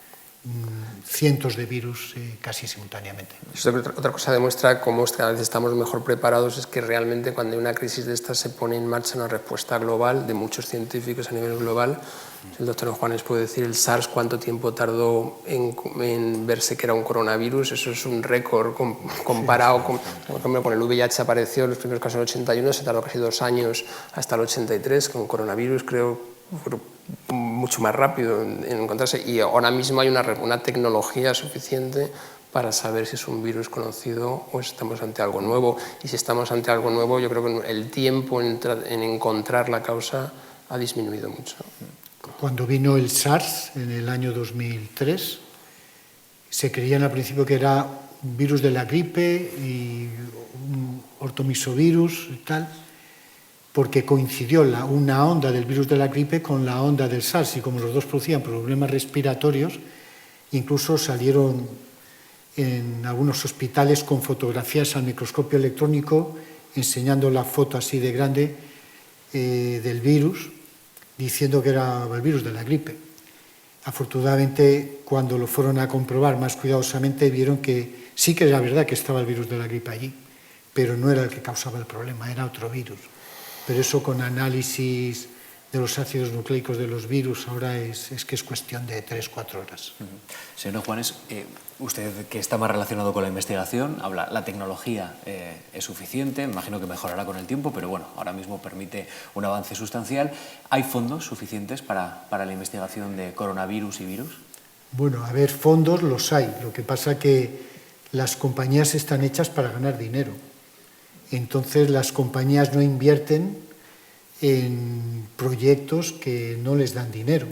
Speaker 3: cientos de virus casi simultáneamente.
Speaker 4: Otra cosa demuestra cómo cada vez estamos mejor preparados es que realmente cuando hay una crisis de estas se pone en marcha una respuesta global de muchos científicos a nivel global. El doctor Juanes puede decir el SARS cuánto tiempo tardó en verse que era un coronavirus, eso es un récord comparado con, por ejemplo, con el VIH apareció en los primeros casos en el 81, se tardó casi 2 años hasta el 83, con coronavirus creo mucho más rápido en encontrarse y ahora mismo hay una tecnología suficiente para saber si es un virus conocido o estamos ante algo nuevo y si estamos ante algo nuevo yo creo que el tiempo en encontrar la causa ha disminuido mucho.
Speaker 3: Cuando vino el SARS en el año 2003 se creían al principio que era un virus de la gripe y un ortomisovirus y tal, porque coincidió una onda del virus de la gripe con la onda del SARS y como los dos producían problemas respiratorios, incluso salieron en algunos hospitales con fotografías al microscopio electrónico enseñando la foto así de grande del virus, diciendo que era el virus de la gripe. Afortunadamente, cuando lo fueron a comprobar más cuidadosamente, vieron que sí que era verdad que estaba el virus de la gripe allí, pero no era el que causaba el problema, era otro virus. Pero eso con análisis de los ácidos nucleicos de los virus ahora es que es cuestión de 3-4 horas.
Speaker 2: Señor Juanes, usted que está más relacionado con la investigación, habla, la tecnología es suficiente, imagino que mejorará con el tiempo, pero bueno, ahora mismo permite un avance sustancial. ¿Hay fondos suficientes para la investigación de coronavirus y virus?
Speaker 3: Bueno, a ver, fondos los hay, lo que pasa que las compañías están hechas para ganar dinero. Entonces las compañías no invierten en proyectos que no les dan dinero.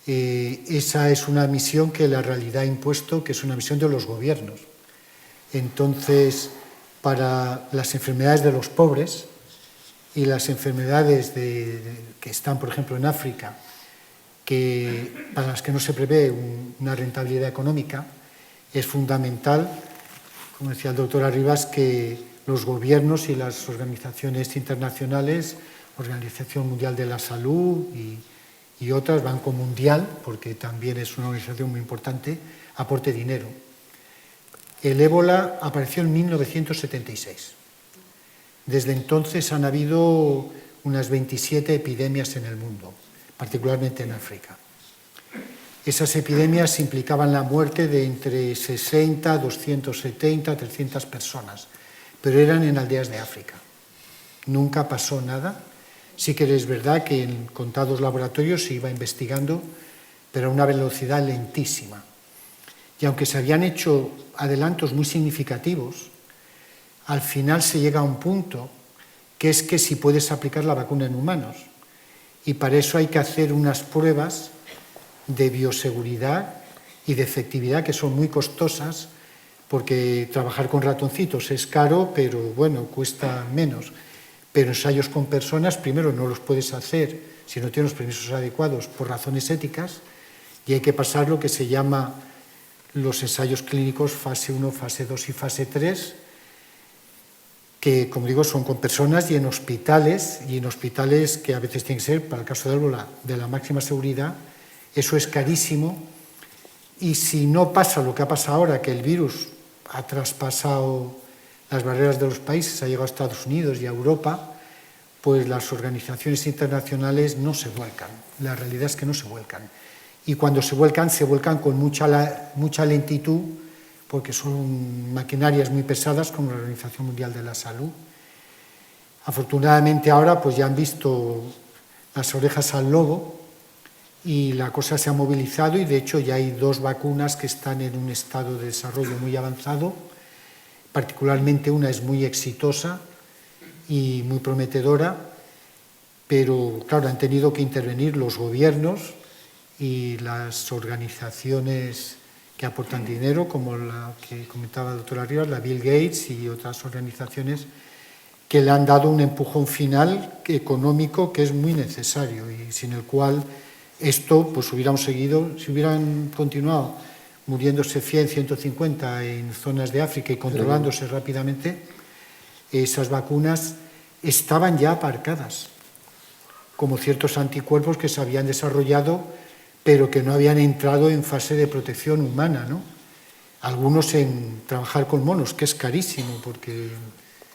Speaker 3: Esa es una misión que la realidad ha impuesto, que es una misión de los gobiernos. Entonces, para las enfermedades de los pobres y las enfermedades que están, por ejemplo, en África, para las que no se prevé una rentabilidad económica, es fundamental, como decía el doctor Arribas, que los gobiernos y las organizaciones internacionales, Organización Mundial de la Salud y otras, Banco Mundial, porque también es una organización muy importante, aporte dinero. El ébola apareció en 1976. Desde entonces han habido unas 27 epidemias en el mundo, particularmente en África. Esas epidemias implicaban la muerte de entre 60, 270, 300 personas, pero eran en aldeas de África. Nunca pasó nada. Sí que es verdad que en contados laboratorios se iba investigando, pero a una velocidad lentísima. Y aunque se habían hecho adelantos muy significativos, al final se llega a un punto que es que si puedes aplicar la vacuna en humanos. Y para eso hay que hacer unas pruebas de bioseguridad y de efectividad que son muy costosas, porque trabajar con ratoncitos es caro, pero bueno, cuesta menos. Pero ensayos con personas, primero, no los puedes hacer si no tienes los permisos adecuados por razones éticas y hay que pasar lo que se llama los ensayos clínicos fase 1, fase 2 y fase 3, que, como digo, son con personas y en hospitales que a veces tienen que ser, para el caso de ébola, de la máxima seguridad. Eso es carísimo, y si no pasa lo que ha pasado ahora, que el virus ha traspasado las barreras de los países, ha llegado a Estados Unidos y a Europa, pues las organizaciones internacionales no se vuelcan. La realidad es que no se vuelcan. Y cuando se vuelcan con mucha lentitud, porque son maquinarias muy pesadas, como la Organización Mundial de la Salud. Afortunadamente ahora pues ya han visto las orejas al lobo y la cosa se ha movilizado, y de hecho ya hay 2 vacunas que están en un estado de desarrollo muy avanzado. Particularmente una es muy exitosa y muy prometedora, pero claro, han tenido que intervenir los gobiernos y las organizaciones que aportan dinero, como la que comentaba la doctora Rivas, la Bill Gates y otras organizaciones que le han dado un empujón final económico que es muy necesario, y sin el cual esto pues hubiéramos seguido, si hubieran continuado muriéndose 100, 150 en zonas de África y controlándose rápidamente, esas vacunas estaban ya aparcadas, como ciertos anticuerpos que se habían desarrollado pero que no habían entrado en fase de protección humana, ¿no? Algunos en trabajar con monos, que es carísimo porque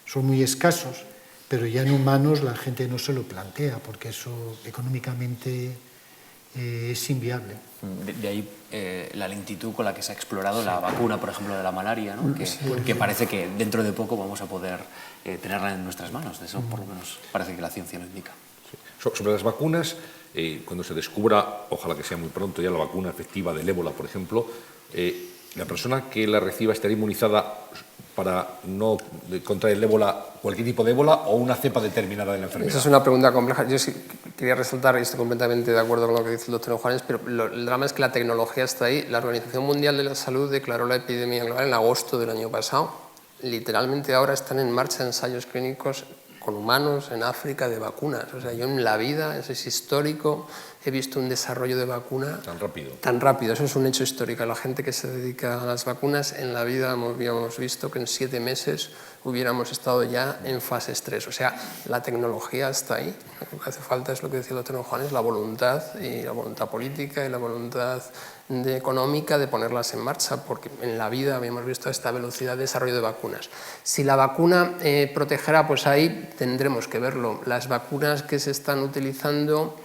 Speaker 3: son muy escasos, pero ya en humanos la gente no se lo plantea porque eso económicamente es inviable.
Speaker 2: De ahí la lentitud con la que se ha explorado la vacuna, por ejemplo, de la malaria, ¿no? que parece que dentro de poco vamos a poder tenerla en nuestras manos. De eso por lo menos parece que la ciencia lo indica.
Speaker 1: Sí. Sobre las vacunas, cuando se descubra, ojalá que sea muy pronto ya, la vacuna efectiva del ébola, por ejemplo, la persona que la reciba estará inmunizada para no contraer el ébola, cualquier tipo de ébola, o una cepa determinada de la enfermedad.
Speaker 4: Esa es una pregunta compleja. Yo sí quería resaltar, y estoy completamente de acuerdo con lo que dice el doctor Juanes, pero el drama es que la tecnología está ahí. La Organización Mundial de la Salud declaró la epidemia global en agosto del año pasado. Literalmente ahora están en marcha ensayos clínicos con humanos en África de vacunas. O sea, yo en la vida, eso es histórico, he visto un desarrollo de vacuna
Speaker 1: tan rápido.
Speaker 4: Tan rápido, eso es un hecho histórico. La gente que se dedica a las vacunas, en la vida habíamos visto que en 7 meses hubiéramos estado ya en fases 3. O sea, la tecnología está ahí. Lo que hace falta es lo que decía el doctor Juanes, la voluntad, y la voluntad política y la voluntad económica de ponerlas en marcha, porque en la vida habíamos visto esta velocidad de desarrollo de vacunas. Si la vacuna protegerá, pues ahí tendremos que verlo. Las vacunas que se están utilizando,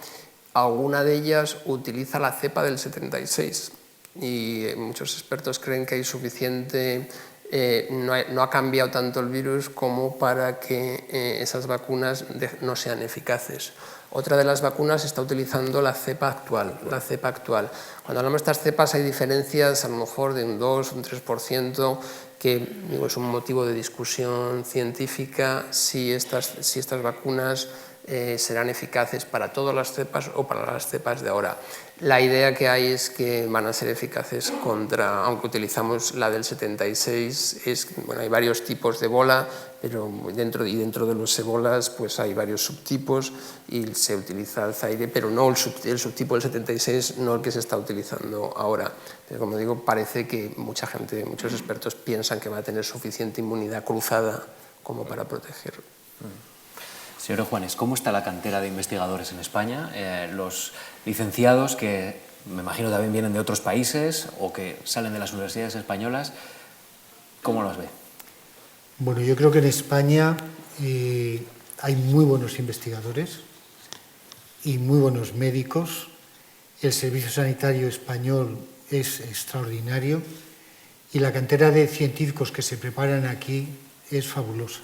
Speaker 4: alguna de ellas utiliza la cepa del 76 y muchos expertos creen que hay suficiente, no ha cambiado tanto el virus como para que esas vacunas no sean eficaces. Otra de las vacunas está utilizando la cepa actual. Cuando hablamos de estas cepas hay diferencias a lo mejor de un 2, un 3%, que digo, es un motivo de discusión científica si estas vacunas serán eficaces para todas las cepas o para las cepas de ahora. La idea que hay es que van a ser eficaces contra, aunque utilizamos la del 76, hay varios tipos de ébola, pero dentro de los ébolas pues hay varios subtipos y se utiliza el Zaire, pero no el subtipo del 76, no el que se está utilizando ahora. Pero como digo, parece que mucha gente, muchos expertos piensan que va a tener suficiente inmunidad cruzada como para proteger.
Speaker 2: Señor Juanes, ¿cómo está la cantera de investigadores en España? Los licenciados que me imagino también vienen de otros países o que salen de las universidades españolas, ¿cómo los ve?
Speaker 3: Bueno, yo creo que en España hay muy buenos investigadores y muy buenos médicos. El servicio sanitario español es extraordinario y la cantera de científicos que se preparan aquí es fabulosa.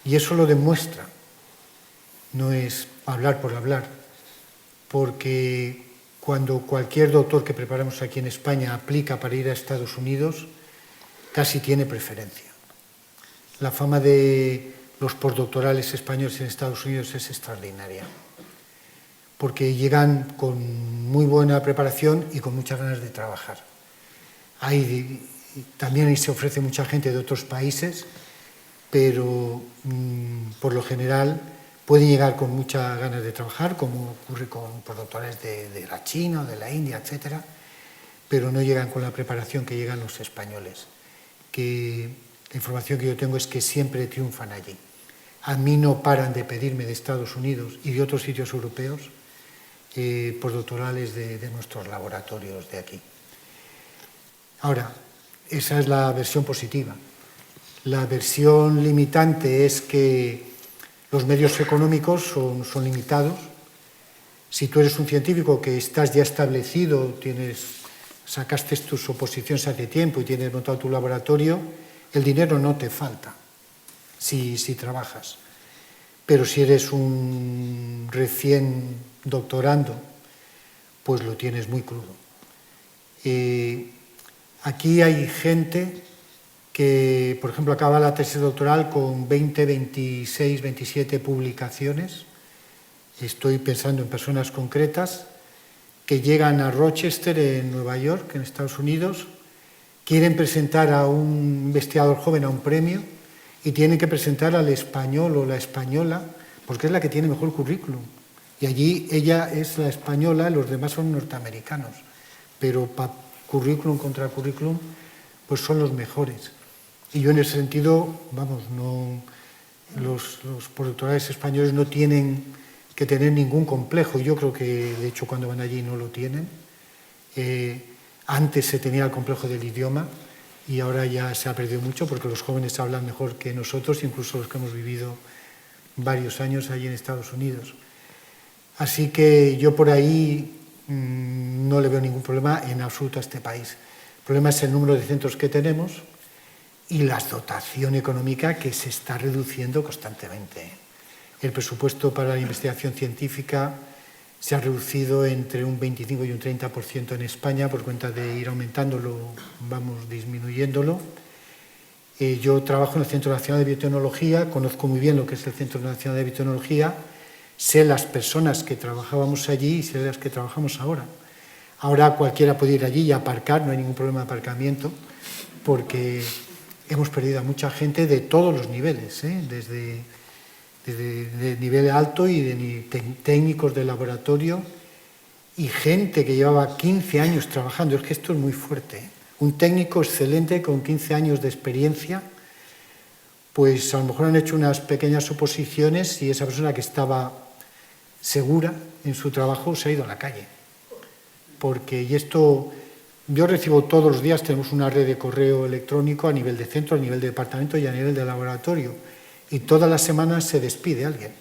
Speaker 3: Y eso lo demuestra. No es hablar por hablar, porque cuando cualquier doctor que preparamos aquí en España aplica para ir a Estados Unidos, casi tiene preferencia. La fama de los postdoctorales españoles en Estados Unidos es extraordinaria, porque llegan con muy buena preparación y con muchas ganas de trabajar. También se ofrece mucha gente de otros países, pero por lo general pueden llegar con muchas ganas de trabajar, como ocurre con postdoctorales de la China o de la India, etc. pero no llegan con la preparación que llegan los españoles. Que la información que yo tengo es que siempre triunfan allí. A mí no paran de pedirme de Estados Unidos y de otros sitios europeos postdoctorales de nuestros laboratorios de aquí. Ahora, esa es la versión positiva. La versión limitante es que los medios económicos son limitados. Si tú eres un científico que estás ya establecido, sacaste tus oposiciones hace tiempo y tienes montado tu laboratorio, el dinero no te falta si trabajas. Pero si eres un recién doctorando, pues lo tienes muy crudo. Aquí hay gente que, por ejemplo, acaba la tesis doctoral con 20, 26, 27 publicaciones. Estoy pensando en personas concretas que llegan a Rochester, en Nueva York, en Estados Unidos, quieren presentar a un investigador joven a un premio y tienen que presentar al español o la española, porque es la que tiene mejor currículum. Y allí ella es la española, los demás son norteamericanos. Pero para currículum contra currículum, pues son los mejores. Y yo en ese sentido, vamos, los postdoctorales españoles no tienen que tener ningún complejo. Yo creo que, de hecho, cuando van allí no lo tienen. Antes se tenía el complejo del idioma y ahora ya se ha perdido mucho porque los jóvenes hablan mejor que nosotros, incluso los que hemos vivido varios años allí en Estados Unidos. Así que yo por ahí no le veo ningún problema en absoluto a este país. El problema es el número de centros que tenemos y la dotación económica que se está reduciendo constantemente. El presupuesto para la investigación científica se ha reducido entre un 25 y un 30% en España por cuenta de ir aumentándolo, vamos disminuyéndolo. Yo trabajo en el Centro Nacional de Biotecnología, conozco muy bien lo que es el Centro Nacional de Biotecnología, sé las personas que trabajábamos allí y sé las que trabajamos ahora. Ahora cualquiera puede ir allí y aparcar, no hay ningún problema de aparcamiento, porque hemos perdido a mucha gente de todos los niveles, desde nivel alto y de técnicos de laboratorio y gente que llevaba 15 años trabajando. Es que esto es muy fuerte. Un técnico excelente con 15 años de experiencia, pues a lo mejor han hecho unas pequeñas oposiciones y esa persona que estaba segura en su trabajo se ha ido a la calle. Porque, y esto, yo recibo todos los días, tenemos una red de correo electrónico a nivel de centro, a nivel de departamento y a nivel de laboratorio. Y todas las semanas se despide alguien.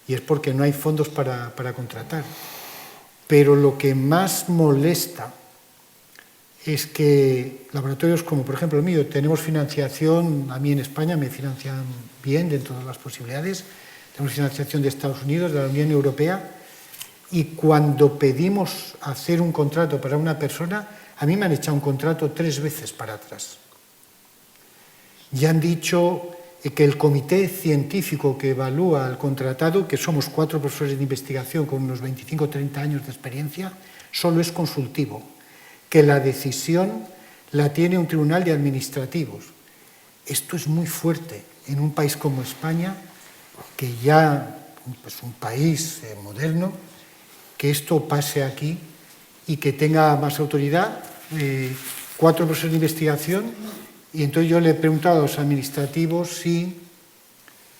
Speaker 3: Y es porque no hay fondos para contratar. Pero lo que más molesta es que laboratorios como, por ejemplo, el mío, tenemos financiación, a mí en España me financian bien dentro de las posibilidades, tenemos financiación de Estados Unidos, de la Unión Europea, y cuando pedimos hacer un contrato para una persona, a mí me han echado un contrato 3 veces para atrás. Ya han dicho que el comité científico que evalúa al contratado, que somos 4 profesores de investigación con unos 25 o 30 años de experiencia, solo es consultivo, que la decisión la tiene un tribunal de administrativos. Esto es muy fuerte en un país como España, que ya es un país moderno, que esto pase aquí y que tenga más autoridad. 4 profesores de investigación. Y entonces yo le he preguntado a los administrativos si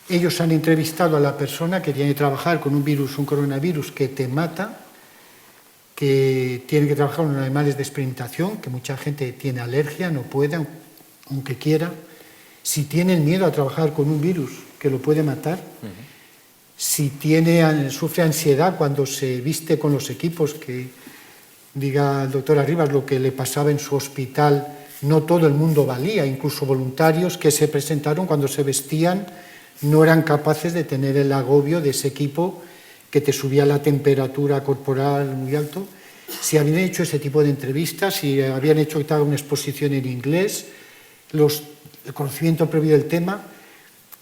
Speaker 3: ellos han entrevistado a la persona que tiene que trabajar con un virus, un coronavirus que te mata, que tiene que trabajar con animales de experimentación, que mucha gente tiene alergia, no puede, aunque quiera. Si tienen miedo a trabajar con un virus que lo puede matar, si sufre ansiedad cuando se viste con los equipos, que diga el doctor Arribas lo que le pasaba en su hospital. No todo el mundo valía, incluso voluntarios que se presentaron cuando se vestían no eran capaces de tener el agobio de ese equipo que te subía la temperatura corporal muy alto. Si habían hecho ese tipo de entrevistas, si habían hecho una exposición en inglés, el conocimiento previo del tema,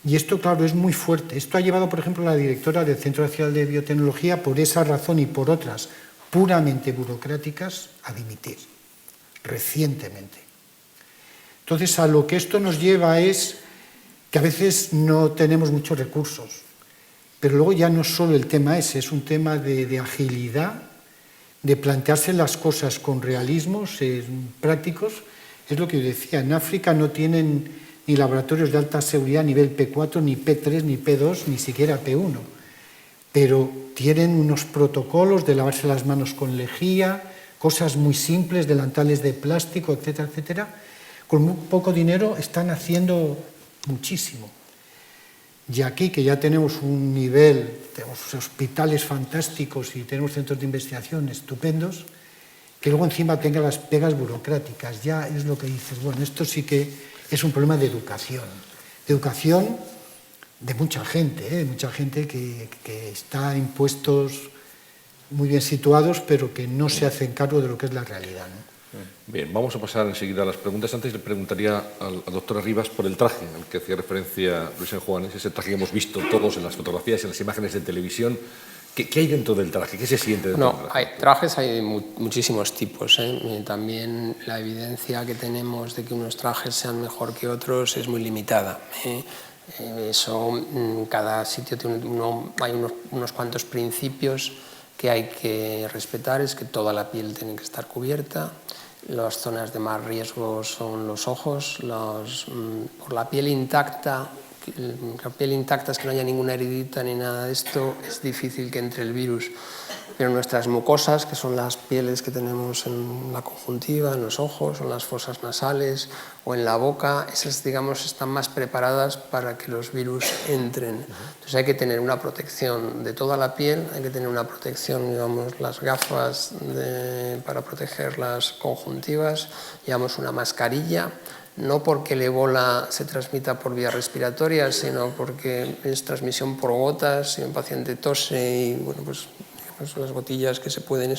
Speaker 3: y esto, claro, es muy fuerte. Esto ha llevado, por ejemplo, a la directora del Centro Nacional de Biotecnología, por esa razón y por otras puramente burocráticas, a dimitir recientemente. Entonces, a lo que esto nos lleva es que a veces no tenemos muchos recursos, pero luego ya no solo el tema ese, es un tema de agilidad, de plantearse las cosas con realismos prácticos, es lo que yo decía. En África no tienen ni laboratorios de alta seguridad nivel P4, ni P3, ni P2, ni siquiera P1. Pero tienen unos protocolos de lavarse las manos con lejía, cosas muy simples, delantales de plástico, etcétera, etcétera. Con muy poco dinero están haciendo muchísimo. Y aquí, que ya tenemos un nivel, tenemos hospitales fantásticos y tenemos centros de investigación estupendos, que luego encima tenga las pegas burocráticas, ya es lo que dices, bueno, esto sí que es un problema de educación de mucha gente que está en puestos muy bien situados, pero que no se hacen cargo de lo que es la realidad, ¿no?
Speaker 1: Bien, vamos a pasar enseguida a las preguntas. Antes le preguntaría al doctor Arribas por el traje al que hacía referencia Luis Sanjuanes, ese traje que hemos visto todos en las fotografías, en las imágenes de televisión. ¿Qué hay dentro del traje? ¿Qué se siente dentro del traje?
Speaker 4: Trajes hay muchísimos tipos. También la evidencia que tenemos de que unos trajes sean mejor que otros es muy limitada. Eso, cada sitio tiene hay unos cuantos principios que hay que respetar. Es que toda la piel tiene que estar cubierta. Las zonas de más riesgo son los ojos. Por la piel intacta, es que no haya ninguna heridita ni nada de esto, es difícil que entre el virus. Pero nuestras mucosas, que son las pieles que tenemos en la conjuntiva, en los ojos, o en las fosas nasales o en la boca, esas, digamos, están más preparadas para que los virus entren. Entonces hay que tener una protección de toda la piel, hay que tener una protección, digamos, las gafas para proteger las conjuntivas, llevamos una mascarilla, no porque el ébola se transmita por vías respiratorias, sino porque es transmisión por gotas, si un paciente tose y, bueno, pues las gotillas que se pueden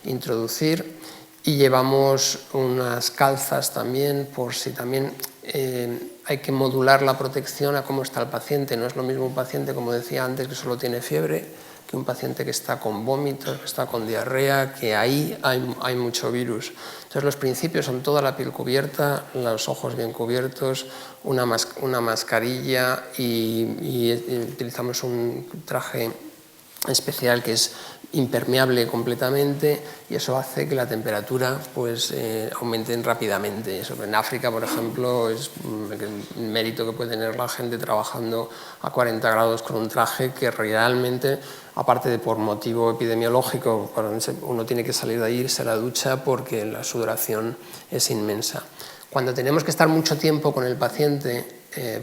Speaker 4: introducir, y llevamos unas calzas también, por si también hay que modular la protección a cómo está el paciente. No es lo mismo un paciente, como decía antes, que solo tiene fiebre, que un paciente que está con vómitos, que está con diarrea, que ahí hay mucho virus. Entonces los principios son toda la piel cubierta, los ojos bien cubiertos, una mascarilla y utilizamos un traje especial que es impermeable completamente, y eso hace que la temperatura aumente rápidamente. Eso en África, por ejemplo, es el mérito que puede tener la gente trabajando a 40 grados con un traje que realmente, aparte de por motivo epidemiológico, uno tiene que salir de ahí, irse a la ducha porque la sudoración es inmensa. Cuando tenemos que estar mucho tiempo con el paciente,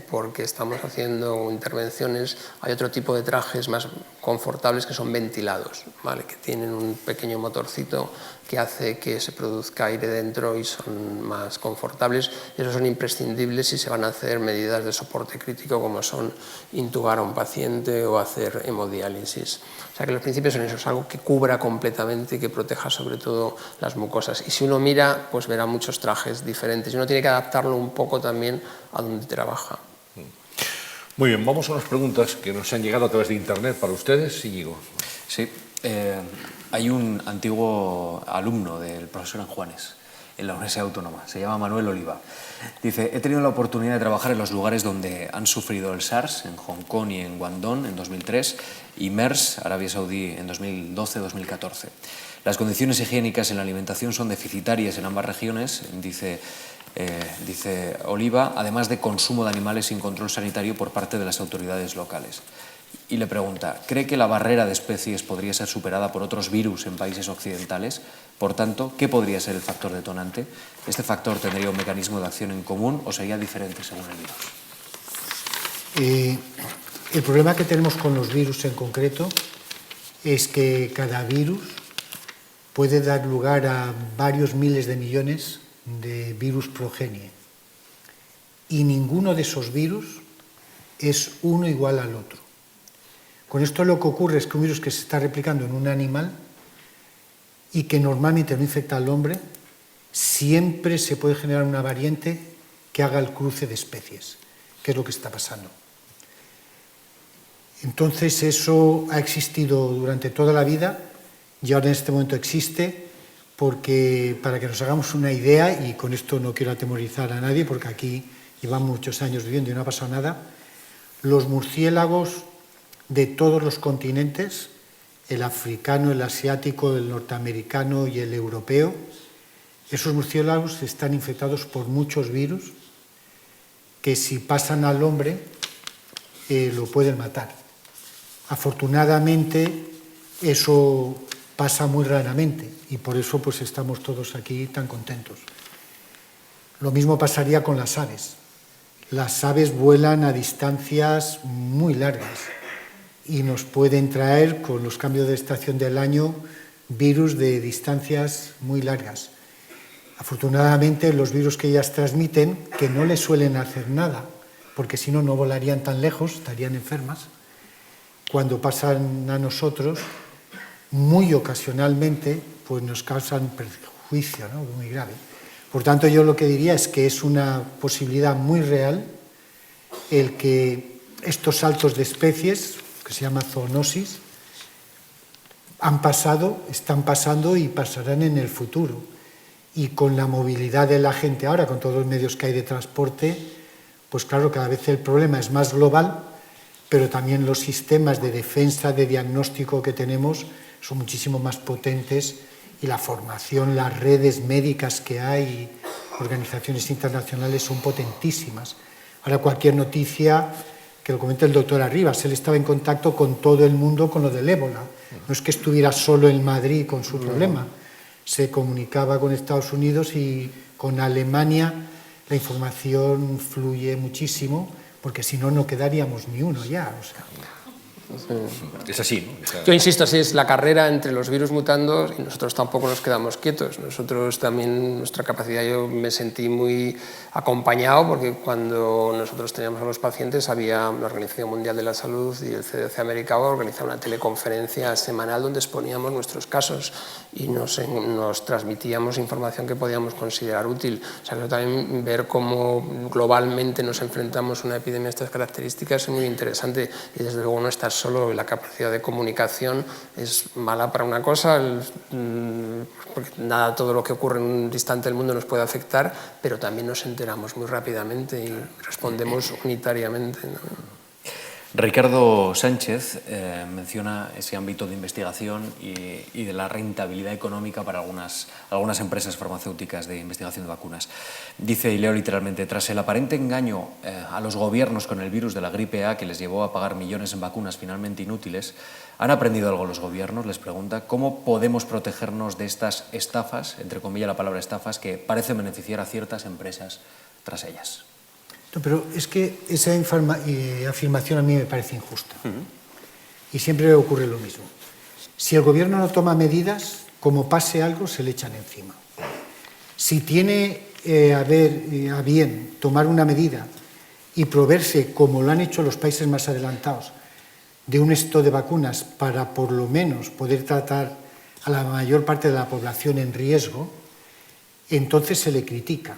Speaker 4: porque estamos haciendo intervenciones, hay otro tipo de trajes más confortables que son ventilados, ¿vale? Que tienen un pequeño motorcito que hace que se produzca aire dentro y son más confortables, y esos son imprescindibles si se van a hacer medidas de soporte crítico como son intubar a un paciente o hacer hemodiálisis. O sea que los principios son esos, algo que cubra completamente y que proteja sobre todo las mucosas. Y si uno mira, pues verá muchos trajes diferentes y uno tiene que adaptarlo un poco también a donde trabaja.
Speaker 1: Muy bien, vamos a unas preguntas que nos han llegado a través de internet para ustedes, Íñigo.
Speaker 2: Sí, hay un antiguo alumno del profesor Sanjuanes en la Universidad Autónoma, se llama Manuel Oliva. Dice, he tenido la oportunidad de trabajar en los lugares donde han sufrido el SARS, en Hong Kong y en Guangdong en 2003, y MERS, Arabia Saudí, en 2012-2014. Las condiciones higiénicas en la alimentación son deficitarias en ambas regiones, dice Oliva, además de consumo de animales sin control sanitario por parte de las autoridades locales. Y le pregunta, ¿cree que la barrera de especies podría ser superada por otros virus en países occidentales? Por tanto, ¿qué podría ser el factor detonante? ¿Este factor tendría un mecanismo de acción en común o sería diferente según el virus?
Speaker 3: El problema que tenemos con los virus en concreto es que cada virus puede dar lugar a varios miles de millones de virus progenie, y ninguno de esos virus es uno igual al otro. Con esto lo que ocurre es que un virus que se está replicando en un animal y que normalmente no infecta al hombre, siempre se puede generar una variante que haga el cruce de especies, que es lo que está pasando. Entonces eso ha existido durante toda la vida y ahora en este momento existe, porque para que nos hagamos una idea, y con esto no quiero atemorizar a nadie porque aquí llevamos muchos años viviendo y no ha pasado nada, los murciélagos de todos los continentes el africano, el asiático, el norteamericano y el europeo, esos murciélagos están infectados por muchos virus que si pasan al hombre lo pueden matar. Afortunadamente eso pasa muy raramente y por eso pues estamos todos aquí tan contentos. Lo mismo pasaría con las aves. Las aves vuelan a distancias muy largas y nos pueden traer, con los cambios de estación del año, virus de distancias muy largas. Afortunadamente, los virus que ellas transmiten, que no les suelen hacer nada, porque si no, no volarían tan lejos, estarían enfermas, cuando pasan a nosotros, muy ocasionalmente, pues nos causan perjuicio, ¿no? Muy grave. Por tanto, yo lo que diría es que es una posibilidad muy real el que estos saltos de especies, que se llama zoonosis, han pasado, están pasando y pasarán en el futuro. Y con la movilidad de la gente ahora, con todos los medios que hay de transporte, pues claro, cada vez el problema es más global, pero también los sistemas de defensa, de diagnóstico que tenemos son muchísimo más potentes y la formación, las redes médicas que hay, organizaciones internacionales son potentísimas. Ahora cualquier noticia, que lo comenta el doctor Arribas, él estaba en contacto con todo el mundo con lo del ébola. No es que estuviera solo en Madrid con su problema, se comunicaba con Estados Unidos y con Alemania. La información fluye muchísimo, porque si no, no quedaríamos ni uno ya. O sea.
Speaker 1: Es así, ¿no?
Speaker 4: Yo insisto, así es la carrera entre los virus mutando y nosotros tampoco nos quedamos quietos. Nosotros también, nuestra capacidad, yo me sentí muy acompañado porque cuando nosotros teníamos a los pacientes había la Organización Mundial de la Salud y el CDC americano organizaban una teleconferencia semanal donde exponíamos nuestros casos y nos transmitíamos información que podíamos considerar útil. O sea, que también ver cómo globalmente nos enfrentamos a una epidemia de estas características es muy interesante y desde luego no está solo la capacidad de comunicación es mala para una cosa, porque nada, todo lo que ocurre en un instante del mundo nos puede afectar, pero también nos enteramos muy rápidamente y respondemos unitariamente, ¿no?
Speaker 2: Ricardo Sánchez menciona ese ámbito de investigación y de la rentabilidad económica para algunas empresas farmacéuticas de investigación de vacunas. Dice, y leo literalmente, tras el aparente engaño a los gobiernos con el virus de la gripe A que les llevó a pagar millones en vacunas finalmente inútiles, ¿han aprendido algo los gobiernos? Les pregunta, ¿cómo podemos protegernos de estas estafas, entre comillas la palabra estafas, que parecen beneficiar a ciertas empresas tras ellas?
Speaker 3: No, pero es que esa afirmación a mí me parece injusta. Y siempre ocurre lo mismo. Si el gobierno no toma medidas, como pase algo, se le echan encima. Si tiene a bien tomar una medida y proveerse, como lo han hecho los países más adelantados, de un stock de vacunas para por lo menos poder tratar a la mayor parte de la población en riesgo, entonces se le critica.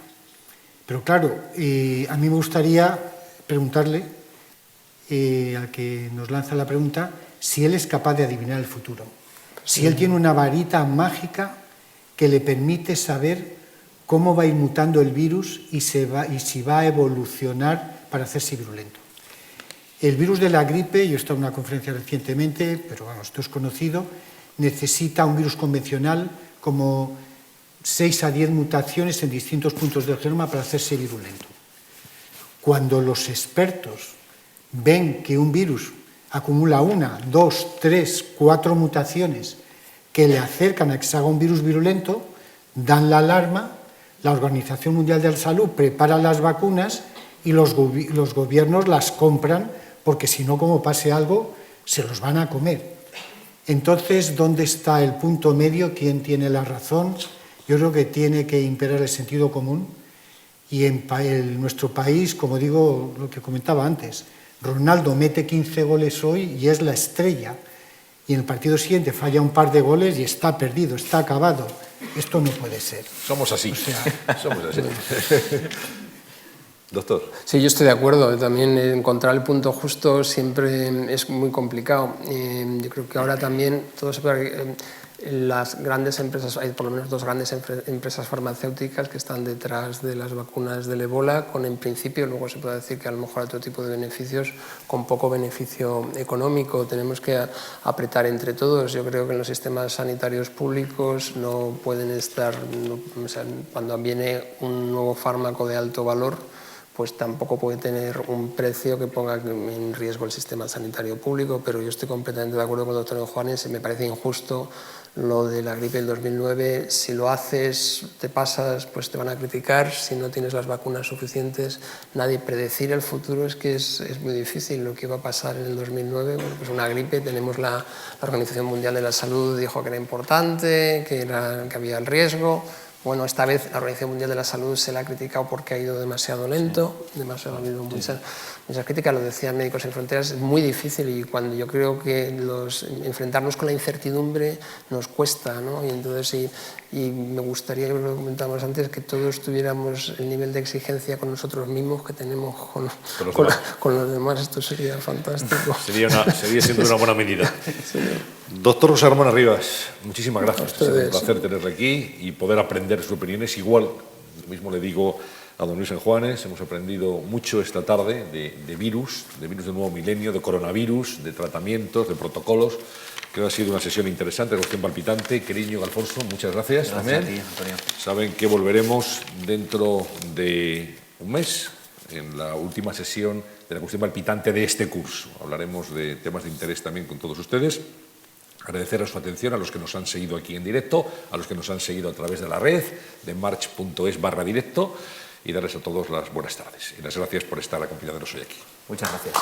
Speaker 3: Pero claro, a mí me gustaría preguntarle al que nos lanza la pregunta si él es capaz de adivinar el futuro. Si él tiene una varita mágica que le permite saber cómo va a ir mutando el virus y si va a evolucionar para hacerse virulento. El virus de la gripe, yo he estado en una conferencia recientemente, pero vamos, esto es conocido, necesita un virus convencional como 6 a 10 mutaciones en distintos puntos del genoma para hacerse virulento. Cuando los expertos ven que un virus acumula 1, 2, 3, 4 mutaciones que le acercan a que se haga un virus virulento, dan la alarma, la Organización Mundial de la Salud prepara las vacunas y los gobiernos las compran porque si no, como pase algo, se los van a comer. Entonces, ¿dónde está el punto medio? ¿Quién tiene la razón? Yo creo que tiene que imperar el sentido común y en nuestro país, como digo, lo que comentaba antes, Ronaldo mete 15 goles hoy y es la estrella y en el partido siguiente falla un par de goles y está perdido, está acabado. Esto no puede ser.
Speaker 1: Somos así.
Speaker 3: O sea,
Speaker 1: somos así. Doctor.
Speaker 4: Sí, yo estoy de acuerdo. También encontrar el punto justo siempre es muy complicado. Yo creo que ahora también todo se puede... las grandes empresas, hay por lo menos 2 grandes empresas farmacéuticas que están detrás de las vacunas del ébola, con en principio, luego se puede decir que a lo mejor otro tipo de beneficios, con poco beneficio económico. Tenemos que apretar entre todos. Yo creo que en los sistemas sanitarios públicos no pueden estar, o sea, cuando viene un nuevo fármaco de alto valor, pues tampoco puede tener un precio que ponga en riesgo el sistema sanitario público, pero yo estoy completamente de acuerdo con el doctor Juanes, me parece injusto lo de la gripe del 2009. Si lo haces, te pasas, pues te van a criticar. Si no tienes las vacunas suficientes, nadie. Predecir el futuro es que es muy difícil. Lo que iba a pasar en el 2009, bueno, pues una gripe, tenemos la Organización Mundial de la Salud dijo que era importante, que había el riesgo. Bueno, esta vez la Organización Mundial de la Salud se la ha criticado porque ha ido demasiado lento, ha habido muchas críticas, lo decían Médicos Sin Fronteras, es muy difícil, y cuando yo creo que enfrentarnos con la incertidumbre nos cuesta, ¿no? Y entonces y me gustaría, lo comentábamos antes, que todos tuviéramos el nivel de exigencia con nosotros mismos que tenemos con los demás. Esto sería fantástico.
Speaker 1: Sería siendo una buena medida. Sí. Doctor José Ramón Arribas, muchísimas gracias. Es un placer tenerle aquí y poder aprender sus opiniones. Igual, lo mismo le digo a don Luis Juanes, hemos aprendido mucho esta tarde de virus del nuevo milenio, de coronavirus, de tratamientos, de protocolos. Creo que ha sido una sesión interesante, cuestión palpitante. Queriño, Alfonso, muchas gracias.
Speaker 2: Gracias a ti, Antonio.
Speaker 1: Saben que volveremos dentro de un mes, en la última sesión de la cuestión palpitante de este curso. Hablaremos de temas de interés también con todos ustedes. Agradecer su atención a los que nos han seguido aquí en directo, a los que nos han seguido a través de la red, de march.es/directo, y darles a todos las buenas tardes. Y las gracias por estar acompañándonos hoy aquí.
Speaker 2: Muchas gracias.